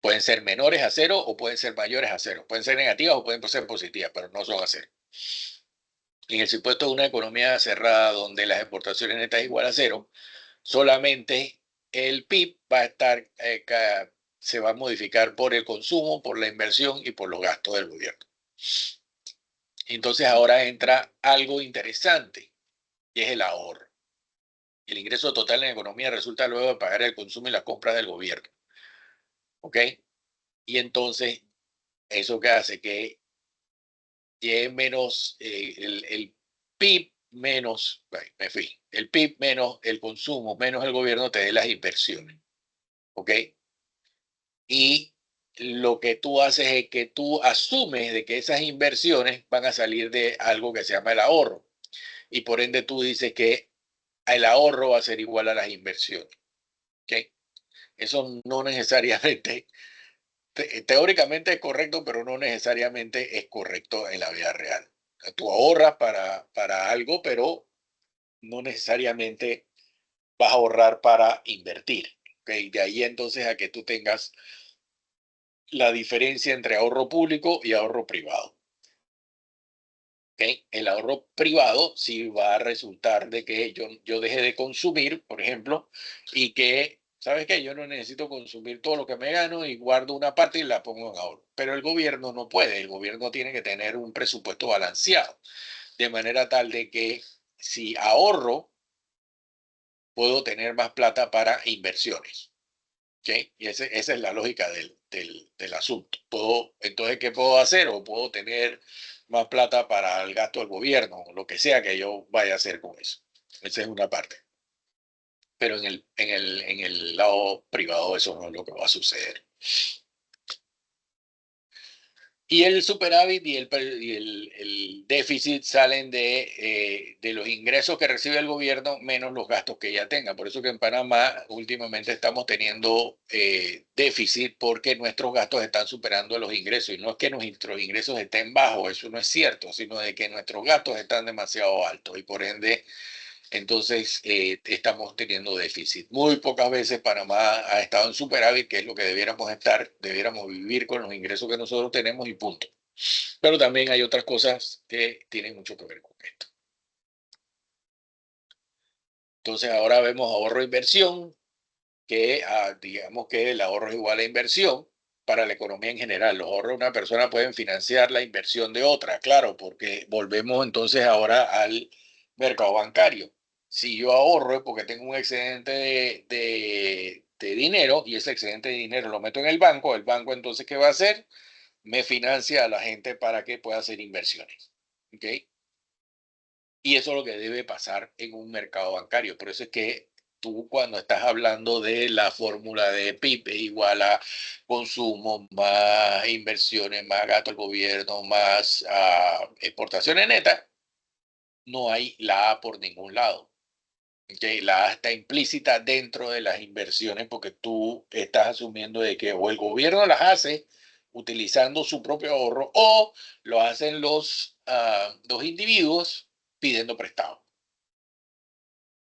Speaker 1: pueden ser menores a cero o pueden ser mayores a cero. Pueden ser negativas o pueden ser positivas, pero no son a cero. En el supuesto de una economía cerrada donde las exportaciones netas es igual a cero, solamente el PIB va a estar, se va a modificar por el consumo, por la inversión y por los gastos del gobierno. Entonces ahora entra algo interesante, y es el ahorro. El ingreso total en la economía resulta luego de pagar el consumo y las compras del gobierno. ¿Ok? Y entonces, ¿eso qué hace? Que llegue menos el PIB menos, me fui, el PIB menos el consumo, menos el gobierno te dé las inversiones. ¿Ok? Y lo que tú haces es que tú asumes de que esas inversiones van a salir de algo que se llama el ahorro. Y por ende tú dices que el ahorro va a ser igual a las inversiones. ¿Ok? Eso no necesariamente, teóricamente es correcto, pero no necesariamente es correcto en la vida real. Tú ahorras para algo, pero no necesariamente vas a ahorrar para invertir. ¿Okay? De ahí entonces a que tú tengas la diferencia entre ahorro público y ahorro privado. ¿Okay? El ahorro privado sí va a resultar de que yo deje de consumir, por ejemplo, y que, ¿sabes qué? Yo no necesito consumir todo lo que me gano y guardo una parte y la pongo en ahorro. Pero el gobierno no puede, el gobierno tiene que tener un presupuesto balanceado, de manera tal de que si ahorro, puedo tener más plata para inversiones. ¿Okay? Y esa es la lógica del asunto. Entonces, ¿qué puedo hacer? O puedo tener más plata para el gasto del gobierno, o lo que sea que yo vaya a hacer con eso. Esa es una parte. Pero en el lado privado eso no es lo que va a suceder. Y el superávit y el déficit salen de los ingresos que recibe el gobierno menos los gastos que ella tenga. Por eso que en Panamá últimamente estamos teniendo déficit porque nuestros gastos están superando los ingresos. Y no es que nuestros ingresos estén bajos, eso no es cierto, sino de que nuestros gastos están demasiado altos y por ende entonces, estamos teniendo déficit. Muy pocas veces Panamá ha estado en superávit, que es lo que debiéramos estar, debiéramos vivir con los ingresos que nosotros tenemos y punto. Pero también hay otras cosas que tienen mucho que ver con esto. Entonces, ahora vemos ahorro e inversión, que digamos que el ahorro es igual a inversión para la economía en general. Los ahorros de una persona pueden financiar la inversión de otra, claro, porque volvemos entonces ahora al mercado bancario. Si yo ahorro es porque tengo un excedente de dinero y ese excedente de dinero lo meto en el banco entonces, ¿qué va a hacer? Me financia a la gente para que pueda hacer inversiones. ¿Ok? Y eso es lo que debe pasar en un mercado bancario. Por eso es que tú cuando estás hablando de la fórmula de PIB igual a consumo, más inversiones, más gasto del gobierno, más exportaciones netas, no hay la A por ningún lado. ¿Okay? La A está implícita dentro de las inversiones porque tú estás asumiendo de que o el gobierno las hace utilizando su propio ahorro o lo hacen los individuos pidiendo prestado.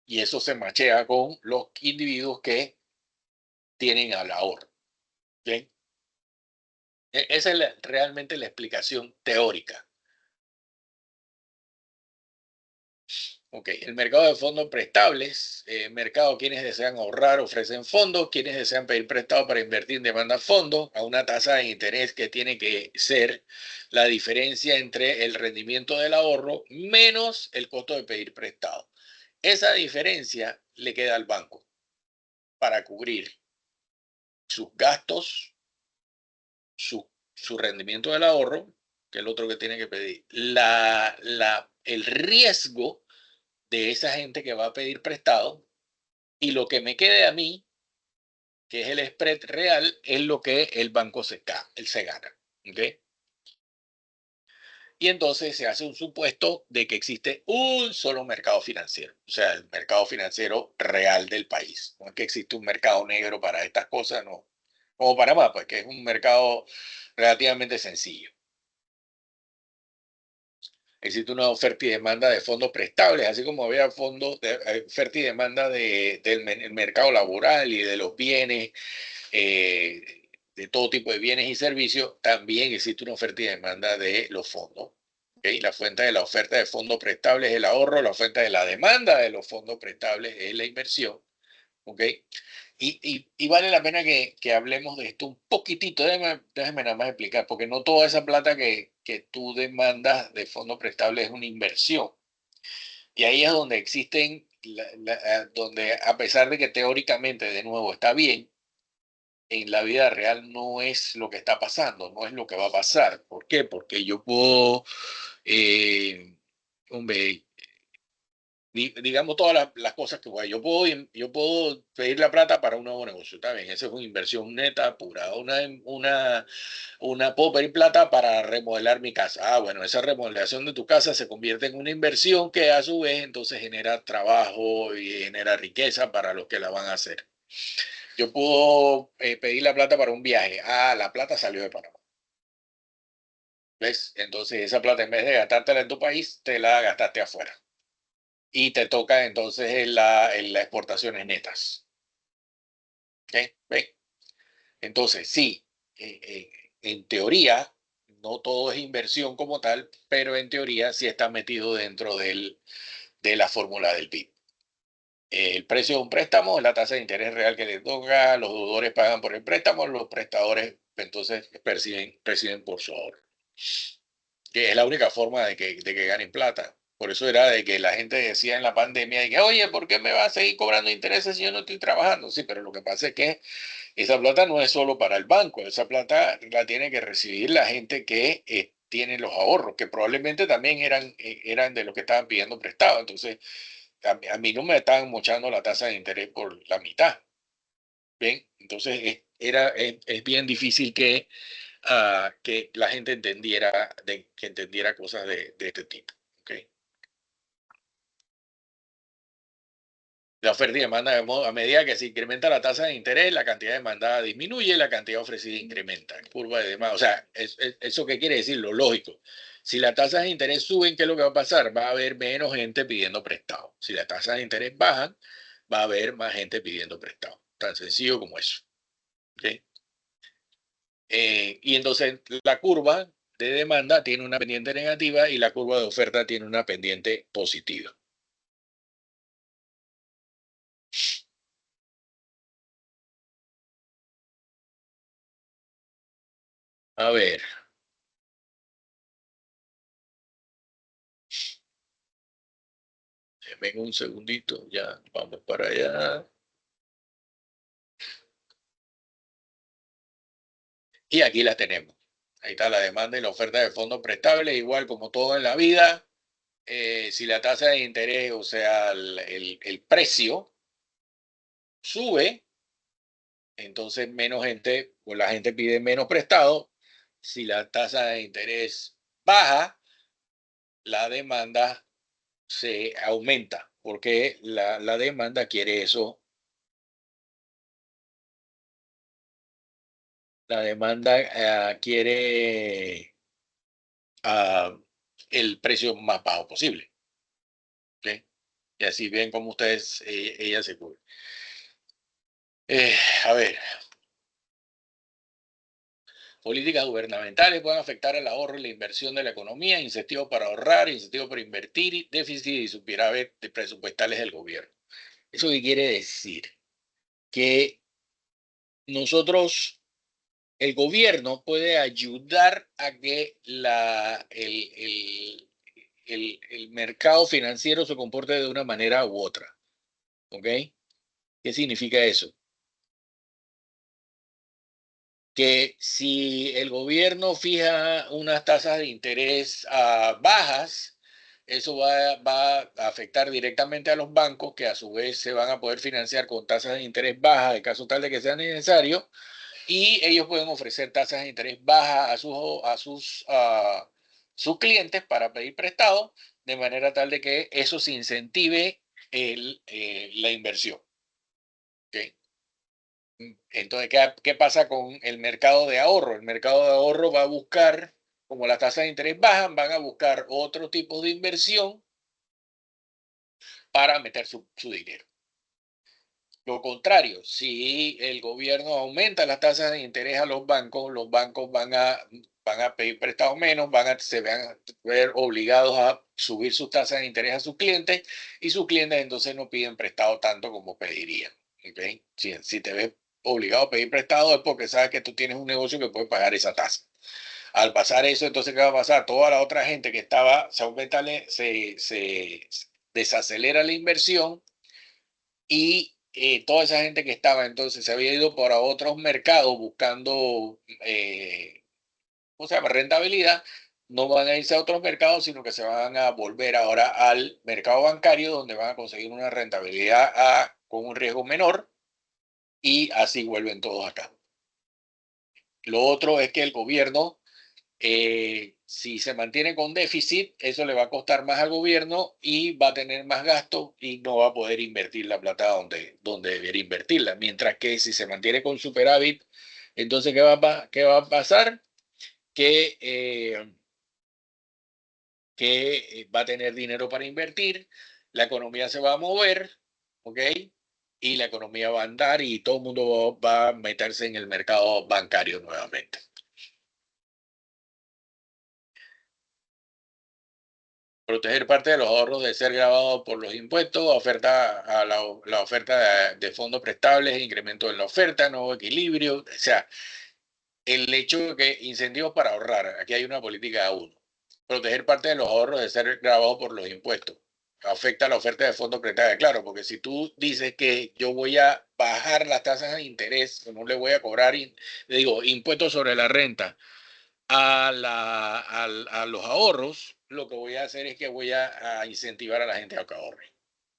Speaker 1: Y eso se machea con los individuos que tienen al ahorro. ¿Okay? Esa es realmente la explicación teórica. Ok, el mercado de fondos prestables, mercado quienes desean ahorrar ofrecen fondos, quienes desean pedir prestado para invertir demandan fondos a una tasa de interés que tiene que ser la diferencia entre el rendimiento del ahorro menos el costo de pedir prestado. Esa diferencia le queda al banco para cubrir sus gastos, su rendimiento del ahorro, que es el otro que tiene que pedir, el riesgo de esa gente que va a pedir prestado y lo que me quede a mí, que es el spread real, es lo que el banco él se gana. ¿Okay? Y entonces se hace un supuesto de que existe un solo mercado financiero, o sea, el mercado financiero real del país. No es que existe un mercado negro para estas cosas, no. Como Panamá, pues que es un mercado relativamente sencillo. Existe una oferta y demanda de fondos prestables, así como había fondos de oferta y demanda del mercado laboral y de los bienes, eh, de todo tipo de bienes y servicios, también existe una oferta y demanda de los fondos. ¿Okay? La fuente de la oferta de fondos prestables es el ahorro, la fuente de la demanda de los fondos prestables es la inversión. ¿Okay? Y vale la pena que hablemos de esto un poquitito. Déjame nada más explicar, porque no toda esa plata que tú demandas de fondo prestable es una inversión. Y ahí es donde existen, donde a pesar de que teóricamente, de nuevo, está bien, en la vida real no es lo que está pasando, no es lo que va a pasar. ¿Por qué? Porque yo puedo, eh, hombre, digamos todas las cosas que voy. Yo puedo pedir la plata para un nuevo negocio, está bien, esa es una inversión neta, pura. Puedo pedir plata para remodelar mi casa. Ah, bueno, esa remodelación de tu casa se convierte en una inversión que a su vez entonces genera trabajo y genera riqueza para los que la van a hacer. Yo puedo pedir la plata para un viaje. Ah, la plata salió de Panamá. ¿Ves? Entonces esa plata en vez de gastártela en tu país, te la gastaste afuera. Y te toca entonces en las exportaciones netas. ¿Okay? ¿Ven? Entonces, sí, en teoría, no todo es inversión como tal, pero en teoría sí está metido dentro de la fórmula del PIB. El precio de un préstamo, la tasa de interés real que le toca, los deudores pagan por el préstamo, los prestadores entonces reciben por su ahorro. Que es la única forma de que ganen plata. Por eso era de que la gente decía en la pandemia, de que, oye, ¿por qué me va a seguir cobrando intereses si yo no estoy trabajando? Sí, pero lo que pasa es que esa plata no es solo para el banco, esa plata la tiene que recibir la gente que tiene los ahorros, que probablemente también eran de los que estaban pidiendo prestado. Entonces, a mí no me estaban mochando la tasa de interés por la mitad. Bien, entonces es bien difícil que la gente entendiera cosas de este tipo. ¿Okay? La oferta y demanda, a medida que se incrementa la tasa de interés, la cantidad demandada disminuye, la cantidad ofrecida incrementa. Curva de demanda. O sea, ¿eso qué quiere decir? Lo lógico. Si las tasas de interés suben, ¿qué es lo que va a pasar? Va a haber menos gente pidiendo prestado. Si las tasas de interés bajan, va a haber más gente pidiendo prestado. Tan sencillo como eso. ¿Okay? Y entonces la curva de demanda tiene una pendiente negativa y la curva de oferta tiene una pendiente positiva. A ver, venga un segundito, ya vamos para allá. Y aquí la tenemos. Ahí está la demanda y la oferta de fondos prestables, igual como todo en la vida. Si la tasa de interés, o sea, el precio sube, entonces menos gente, pues la gente pide menos prestado. Si la tasa de interés baja, la demanda se aumenta, porque la demanda quiere eso. La demanda quiere el precio más bajo posible. ¿Ok? Y así ven como ustedes, ella se cubre. A ver, políticas gubernamentales pueden afectar el ahorro y la inversión de la economía, incentivos para ahorrar, incentivos para invertir, déficit y superávit presupuestales del gobierno. ¿Eso qué quiere decir? Que nosotros, el gobierno puede ayudar a que el mercado financiero se comporte de una manera u otra. ¿Ok? ¿Qué significa eso? Que si el gobierno fija unas tasas de interés bajas, eso va a afectar directamente a los bancos, que a su vez se van a poder financiar con tasas de interés bajas, de caso tal de que sea necesario, y ellos pueden ofrecer tasas de interés bajas sus clientes para pedir prestado, de manera tal de que eso se incentive la inversión. ¿Okay? Entonces, ¿qué pasa con el mercado de ahorro? El mercado de ahorro va a buscar, como las tasas de interés bajan, van a buscar otro tipo de inversión para meter su dinero. Lo contrario, si el gobierno aumenta las tasas de interés a los bancos van a pedir prestados menos, se van a ver obligados a subir sus tasas de interés a sus clientes y sus clientes entonces no piden prestado tanto como pedirían. ¿Okay? Si te ves obligado a pedir prestado es porque sabes que tú tienes un negocio que puede pagar esa tasa. Al pasar eso, entonces, ¿qué va a pasar? Toda la otra gente que estaba, se desacelera la inversión y toda esa gente que estaba entonces se había ido por otros mercados buscando, ¿cómo se llama? Rentabilidad, no van a irse a otros mercados, sino que se van a volver ahora al mercado bancario donde van a conseguir una rentabilidad con un riesgo menor y así vuelven todos acá. Lo otro es que el gobierno, si se mantiene con déficit, eso le va a costar más al gobierno y va a tener más gastos y no va a poder invertir la plata donde debería invertirla. Mientras que si se mantiene con superávit, entonces, qué va a pasar? Que va a tener dinero para invertir, la economía se va a mover, ¿ok? Y la economía va a andar y todo el mundo va a meterse en el mercado bancario nuevamente. Proteger parte de los ahorros de ser grabados por los impuestos, oferta a la oferta de fondos prestables, incremento en la oferta, nuevo equilibrio, o sea, el hecho de que incentivos para ahorrar, aquí hay una política a uno. Proteger parte de los ahorros de ser grabados por los impuestos. Afecta la oferta de fondos prestables, claro, porque si tú dices que yo voy a bajar las tasas de interés, no le voy a cobrar, le digo, impuestos sobre la renta a los ahorros, lo que voy a hacer es que voy a incentivar a la gente a que ahorre.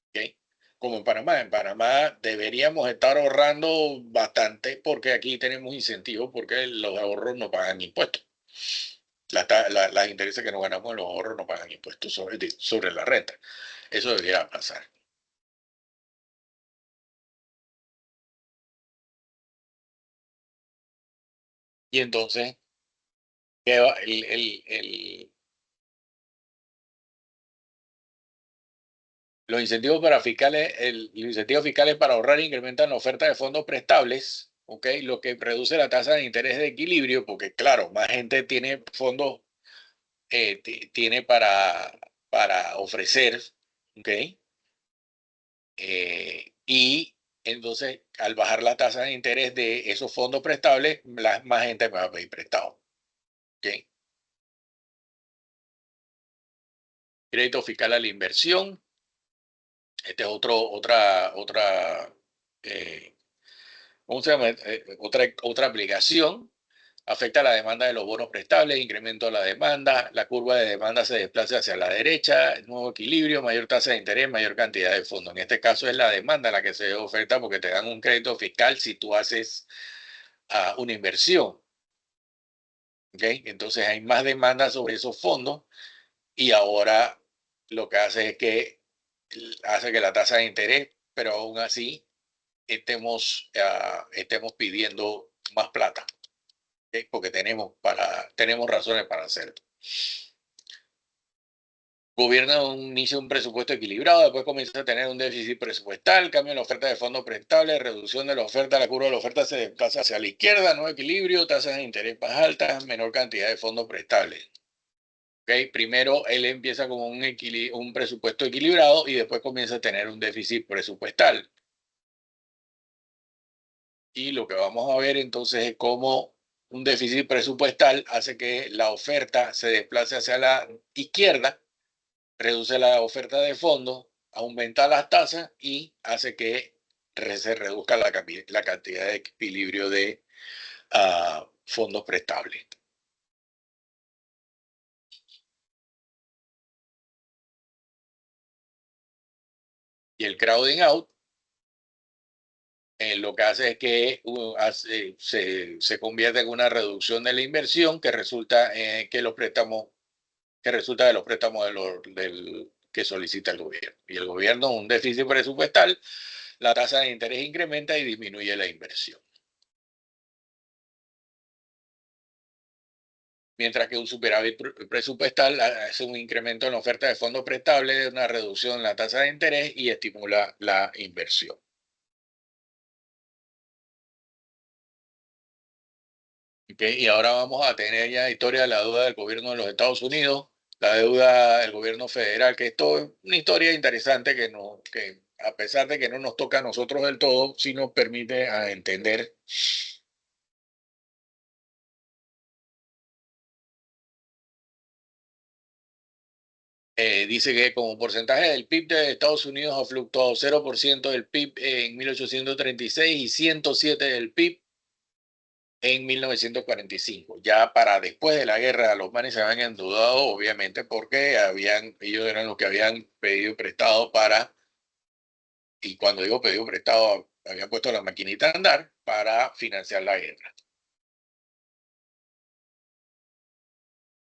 Speaker 1: ¿Okay? Como en Panamá. En Panamá deberíamos estar ahorrando bastante porque aquí tenemos incentivos porque los ahorros no pagan impuestos. Las intereses que nos ganamos en los ahorros no pagan impuestos sobre la renta. Eso debería pasar. Y entonces, ¿qué va? Los incentivos los incentivos fiscales para ahorrar incrementan la oferta de fondos prestables, ¿ok? Lo que reduce la tasa de interés de equilibrio, porque claro, más gente tiene fondos, tiene para ofrecer, ¿ok? Y entonces, al bajar la tasa de interés de esos fondos prestables, más gente me va a pedir prestado, ¿ok? Crédito fiscal a la inversión, este es otra, eh, ¿cómo se llama? Otra aplicación Afecta la demanda de los bonos prestables, incremento de la demanda, la curva de demanda se desplaza hacia la derecha, nuevo equilibrio, mayor tasa de interés, mayor cantidad de fondos. En este caso es la demanda la que se oferta porque te dan un crédito fiscal si tú haces una inversión. ¿Okay? Entonces hay más demanda sobre esos fondos y ahora lo que hace es que hace que la tasa de interés, pero aún así estemos pidiendo más plata, ¿okay? Porque tenemos razones para hacerlo. Gobierno inicia un presupuesto equilibrado, después comienza a tener un déficit presupuestal, cambio en la oferta de fondos prestables, reducción de la oferta, la curva de la oferta se desplaza hacia la izquierda, nuevo equilibrio, tasas de interés más altas, menor cantidad de fondos prestables. ¿Okay? Primero él empieza con un presupuesto equilibrado y después comienza a tener un déficit presupuestal. Y lo que vamos a ver entonces es cómo un déficit presupuestal hace que la oferta se desplace hacia la izquierda, reduce la oferta de fondos, aumenta las tasas y hace que se reduzca la cantidad de equilibrio de fondos prestables. Y el crowding out lo que hace es que se convierte en una reducción de la inversión que resulta que los préstamos que resulta de los préstamos que solicita el gobierno. Y el gobierno, un déficit presupuestal, la tasa de interés incrementa y disminuye la inversión. Mientras que un superávit presupuestal hace un incremento en la oferta de fondos prestables, una reducción en la tasa de interés y estimula la inversión. ¿Okay? Y ahora vamos a tener ya historia de la deuda del gobierno de los Estados Unidos, la deuda del gobierno federal, que esto es una historia interesante que a pesar de que no nos toca a nosotros del todo, sí nos permite entender. Dice que como porcentaje del PIB de Estados Unidos ha fluctuado 0% del PIB en 1836 y 107 del PIB en 1945. Ya para después de la guerra, los manes se habían endeudado, obviamente, porque ellos eran los que habían pedido prestado y cuando digo pedido prestado, habían puesto la maquinita a andar para financiar la guerra.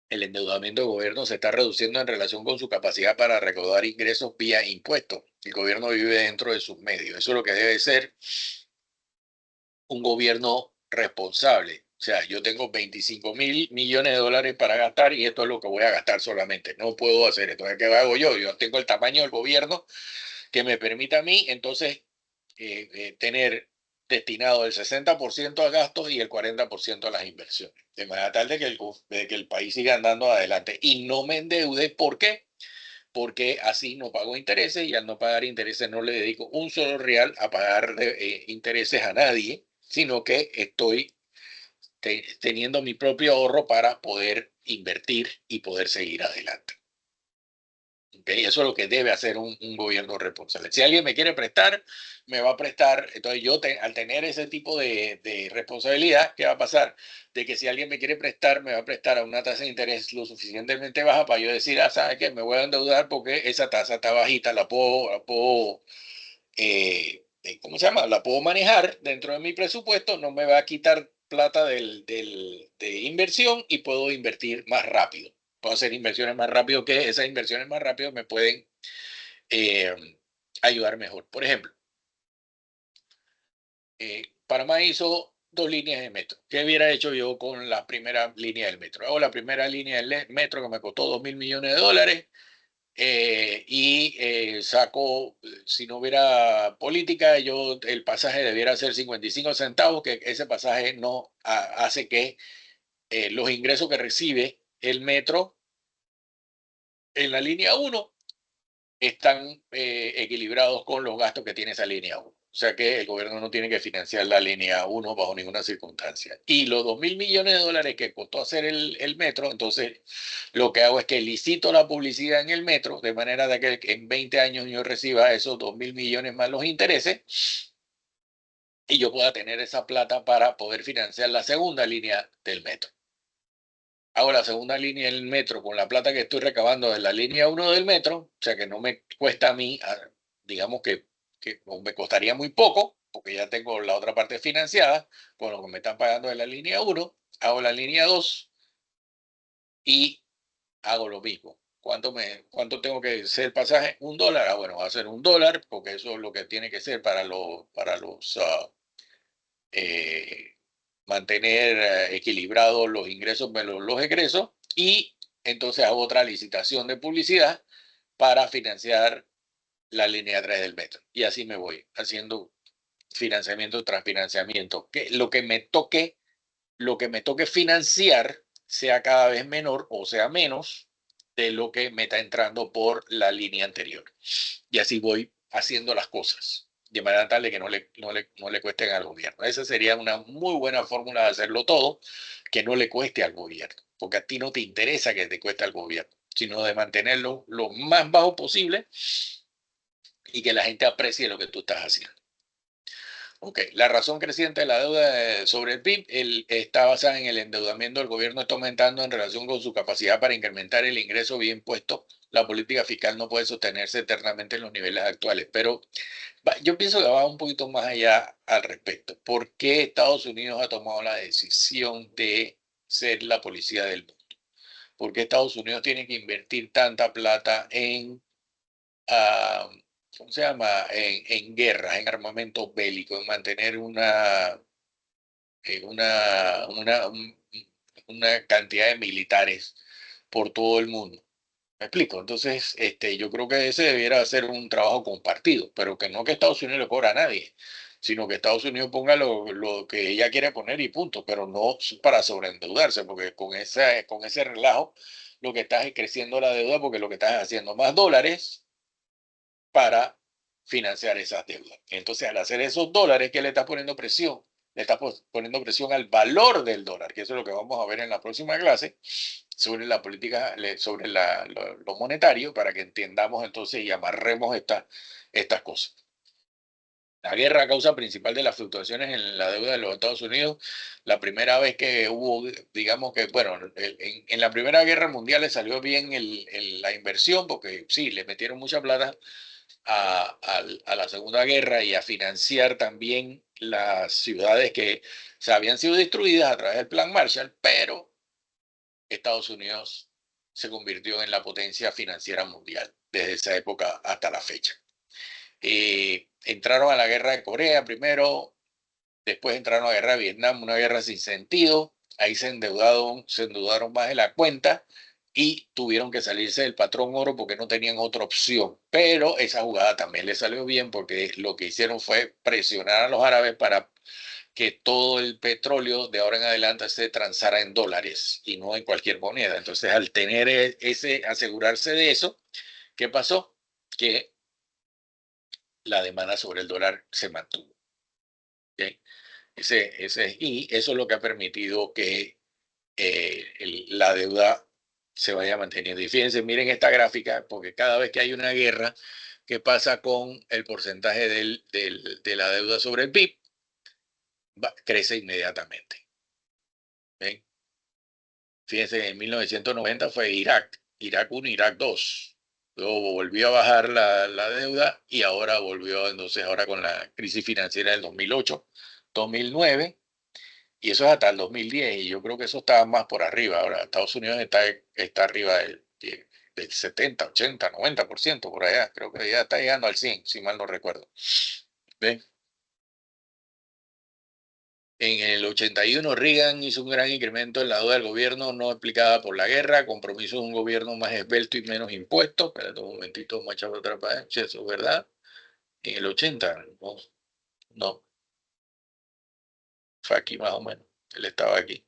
Speaker 1: El endeudamiento del gobierno se está reduciendo en relación con su capacidad para recaudar ingresos vía impuestos. El gobierno vive dentro de sus medios. Eso es lo que debe ser un gobierno responsable. O sea, yo tengo 25.000 millones de dólares para gastar y esto es lo que voy a gastar solamente. No puedo hacer esto. ¿Qué hago yo? Yo tengo el tamaño del gobierno que me permita a mí entonces tener destinado el 60% a gastos y el 40% a las inversiones. De manera tal de que el país siga andando adelante y no me endeude. ¿Por qué? Porque así no pago intereses y al no pagar intereses no le dedico un solo real a pagar intereses a nadie, sino que estoy teniendo mi propio ahorro para poder invertir y poder seguir adelante. ¿Okay? Eso es lo que debe hacer un gobierno responsable. Si alguien me quiere prestar, me va a prestar. Entonces yo al tener ese tipo de responsabilidad, ¿qué va a pasar? De que si alguien me quiere prestar, me va a prestar a una tasa de interés lo suficientemente baja para yo decir, ¿sabes qué? Me voy a endeudar porque esa tasa está bajita, ¿cómo se llama? La puedo manejar dentro de mi presupuesto, no me va a quitar plata de inversión y puedo invertir más rápido. Puedo hacer inversiones más rápido que esas inversiones más rápido me pueden eh, ayudar mejor. Por ejemplo, Panamá hizo 2 líneas de metro. ¿Qué hubiera hecho yo con la primera línea del metro? Hago la primera línea del metro que me costó 2.000 millones de dólares saco, si no hubiera política, el pasaje debiera ser 55 centavos, que ese pasaje no hace que los ingresos que recibe el metro en la línea 1 están equilibrados con los gastos que tiene esa línea 1. O sea que el gobierno no tiene que financiar la línea 1 bajo ninguna circunstancia. Y los 2.000 millones de dólares que costó hacer el metro, entonces lo que hago es que licito la publicidad en el metro, de manera de que en 20 años yo reciba esos 2.000 millones más los intereses y yo pueda tener esa plata para poder financiar la segunda línea del metro. Hago la segunda línea del metro con la plata que estoy recabando de la línea 1 del metro, o sea que no me cuesta a mí, digamos que me costaría muy poco, porque ya tengo la otra parte financiada con lo que me están pagando de la línea 1, hago la línea 2 y hago lo mismo. ¿Cuánto tengo que ser el pasaje? $1. Ah, bueno, va a ser $1, porque eso es lo que tiene que ser para eh, mantener equilibrados los ingresos menos los egresos. Y entonces hago otra licitación de publicidad para financiar la línea 3 del metro. Y así me voy haciendo financiamiento tras financiamiento. Que lo que me toque financiar sea cada vez menor o sea menos de lo que me está entrando por la línea anterior. Y así voy haciendo las cosas, de manera tal de que no le cuesten al gobierno. Esa sería una muy buena fórmula de hacerlo todo, que no le cueste al gobierno, porque a ti no te interesa que te cueste al gobierno, sino de mantenerlo lo más bajo posible y que la gente aprecie lo que tú estás haciendo. Ok, la razón creciente de la deuda sobre el PIB está basada en el endeudamiento del gobierno está aumentando en relación con su capacidad para incrementar el ingreso bien puesto. La política fiscal no puede sostenerse eternamente en los niveles actuales, pero yo pienso que va un poquito más allá al respecto. ¿Por qué Estados Unidos ha tomado la decisión de ser la policía del mundo? ¿Por qué Estados Unidos tiene que invertir tanta plata en ah, ¿cómo se llama? En guerras, en armamento bélico, en mantener eh, una, una, un- una cantidad de militares por todo el mundo? ¿Me explico? Entonces, yo creo que ese debiera ser un trabajo compartido, pero que no que Estados Unidos le cobra a nadie, sino que Estados Unidos ponga lo que ella quiere poner y punto, pero no para sobreendeudarse, porque con ese relajo lo que estás es creciendo la deuda porque lo que estás es haciendo más dólares para financiar esas deudas. Entonces, al hacer esos dólares, ¿qué le está poniendo presión? Le está poniendo presión al valor del dólar, que eso es lo que vamos a ver en la próxima clase, sobre la política, sobre lo monetario, para que entendamos entonces y amarremos estas cosas. La guerra, causa principal de las fluctuaciones en la deuda de los Estados Unidos, la primera vez que hubo, digamos que, bueno, en la Primera Guerra Mundial le salió bien la inversión, porque sí, le metieron mucha plata a la Segunda Guerra y a financiar también las ciudades que se habían sido destruidas a través del Plan Marshall, pero Estados Unidos se convirtió en la potencia financiera mundial desde esa época hasta la fecha. Entraron a la guerra de Corea primero, después entraron a la guerra de Vietnam, una guerra sin sentido, ahí se endeudaron más de la cuenta y tuvieron que salirse del patrón oro porque no tenían otra opción. Pero esa jugada también les salió bien porque lo que hicieron fue presionar a los árabes para que todo el petróleo de ahora en adelante se transara en dólares y no en cualquier moneda. Entonces, al tener asegurarse de eso, ¿qué pasó? Que la demanda sobre el dólar se mantuvo. ¿Okay? Y eso es lo que ha permitido que la deuda se vaya manteniendo. Y fíjense, miren esta gráfica, porque cada vez que hay una guerra, ¿qué pasa con el porcentaje de la deuda sobre el PIB? Crece inmediatamente. ¿Ven? Fíjense que en 1990 fue Irak 1, Irak 2. Luego volvió a bajar la deuda y ahora volvió, entonces ahora con la crisis financiera del 2008, 2009, y eso es hasta el 2010, y yo creo que eso está más por arriba. Ahora, Estados Unidos está arriba del 70, 80, 90% por allá. Creo que ya está llegando al 100, si mal no recuerdo. ¿Ven? En el 81, Reagan hizo un gran incremento en la deuda del gobierno no explicada por la guerra, compromiso de un gobierno más esbelto y menos impuestos. Espérate un momentito, macho, otra vez. Eso es verdad. En el 80, no, no, fue aquí más o menos. Él estaba aquí.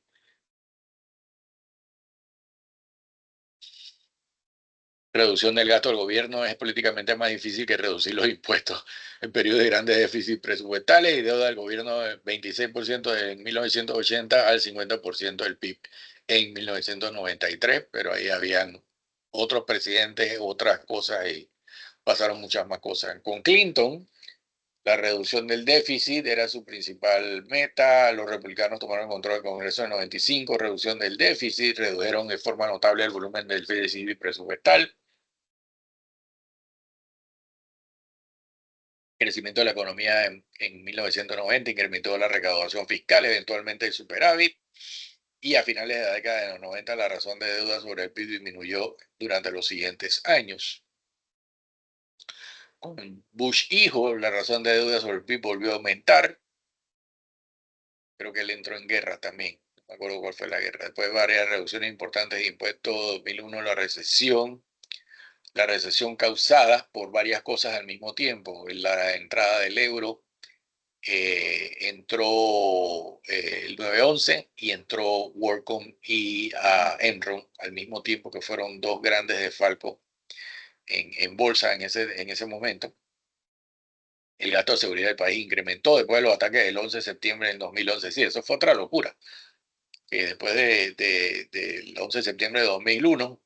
Speaker 1: Reducción del gasto del gobierno es políticamente más difícil que reducir los impuestos. En periodos de grandes déficits presupuestales y deuda del gobierno del 26% en 1980 al 50% del PIB en 1993, pero ahí habían otros presidentes, otras cosas y pasaron muchas más cosas. Con Clinton, La reducción del déficit era su principal meta. Los republicanos tomaron control del Congreso en 95, reducción del déficit, redujeron de forma notable el volumen del déficit presupuestal. Crecimiento de la economía en 1990 incrementó la recaudación fiscal, eventualmente el superávit. Y a finales de la década de los 90 la razón de deuda sobre el PIB disminuyó durante los siguientes años. Con Bush hijo, la razón de deuda sobre el PIB volvió a aumentar. Creo que él entró en guerra también. No me acuerdo cuál fue la guerra. Después varias reducciones importantes de impuestos. 2001 la recesión causada por varias cosas al mismo tiempo. La entrada del euro, entró el 9/11 y entró WorldCom y Enron al mismo tiempo, que fueron dos grandes desfalcos en bolsa en ese momento. El gasto de seguridad del país incrementó después de los ataques del 11 de septiembre del 2011. Sí, eso fue otra locura. Después del 11 de septiembre de 2001,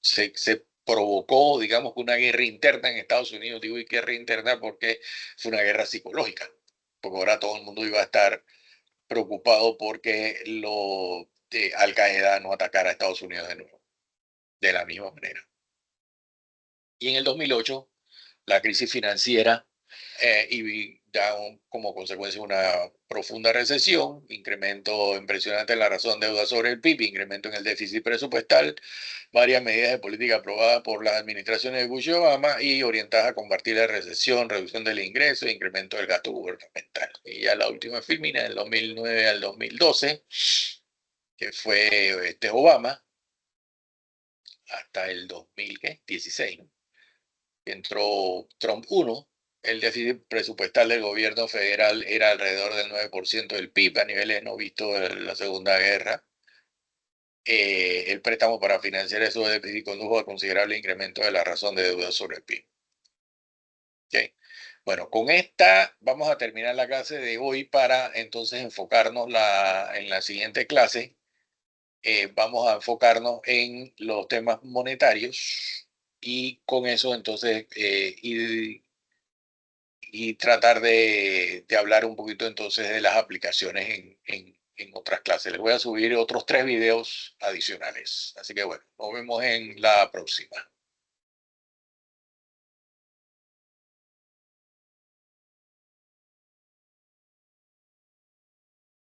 Speaker 1: se provocó, digamos, una guerra interna en Estados Unidos. Digo, y guerra interna porque fue una guerra psicológica, porque ahora todo el mundo iba a estar preocupado porque Al Qaeda no atacara a Estados Unidos de nuevo, de la misma manera. Y en el 2008, la crisis financiera, y da como consecuencia una profunda recesión, incremento impresionante en la razón de deuda sobre el PIB, incremento en el déficit presupuestal, varias medidas de política aprobadas por las administraciones de Bush y Obama y orientadas a combatir la recesión, reducción del ingreso e incremento del gasto gubernamental. Y ya la última filmina, del 2009 al 2012, que fue Obama, hasta el 2016, ¿no? Entró Trump 1, el déficit presupuestal del gobierno federal era alrededor del 9% del PIB, a niveles no vistos en la Segunda Guerra. El préstamo para financiar esos déficits condujo a considerable incremento de la razón de deuda sobre el PIB. ¿Okay? Bueno, con esta vamos a terminar la clase de hoy para entonces enfocarnos en la siguiente clase. Vamos a enfocarnos en los temas monetarios y con eso entonces y tratar de hablar un poquito entonces de las aplicaciones en otras clases. Les voy a subir otros 3 videos adicionales. Así que bueno, nos vemos en la próxima.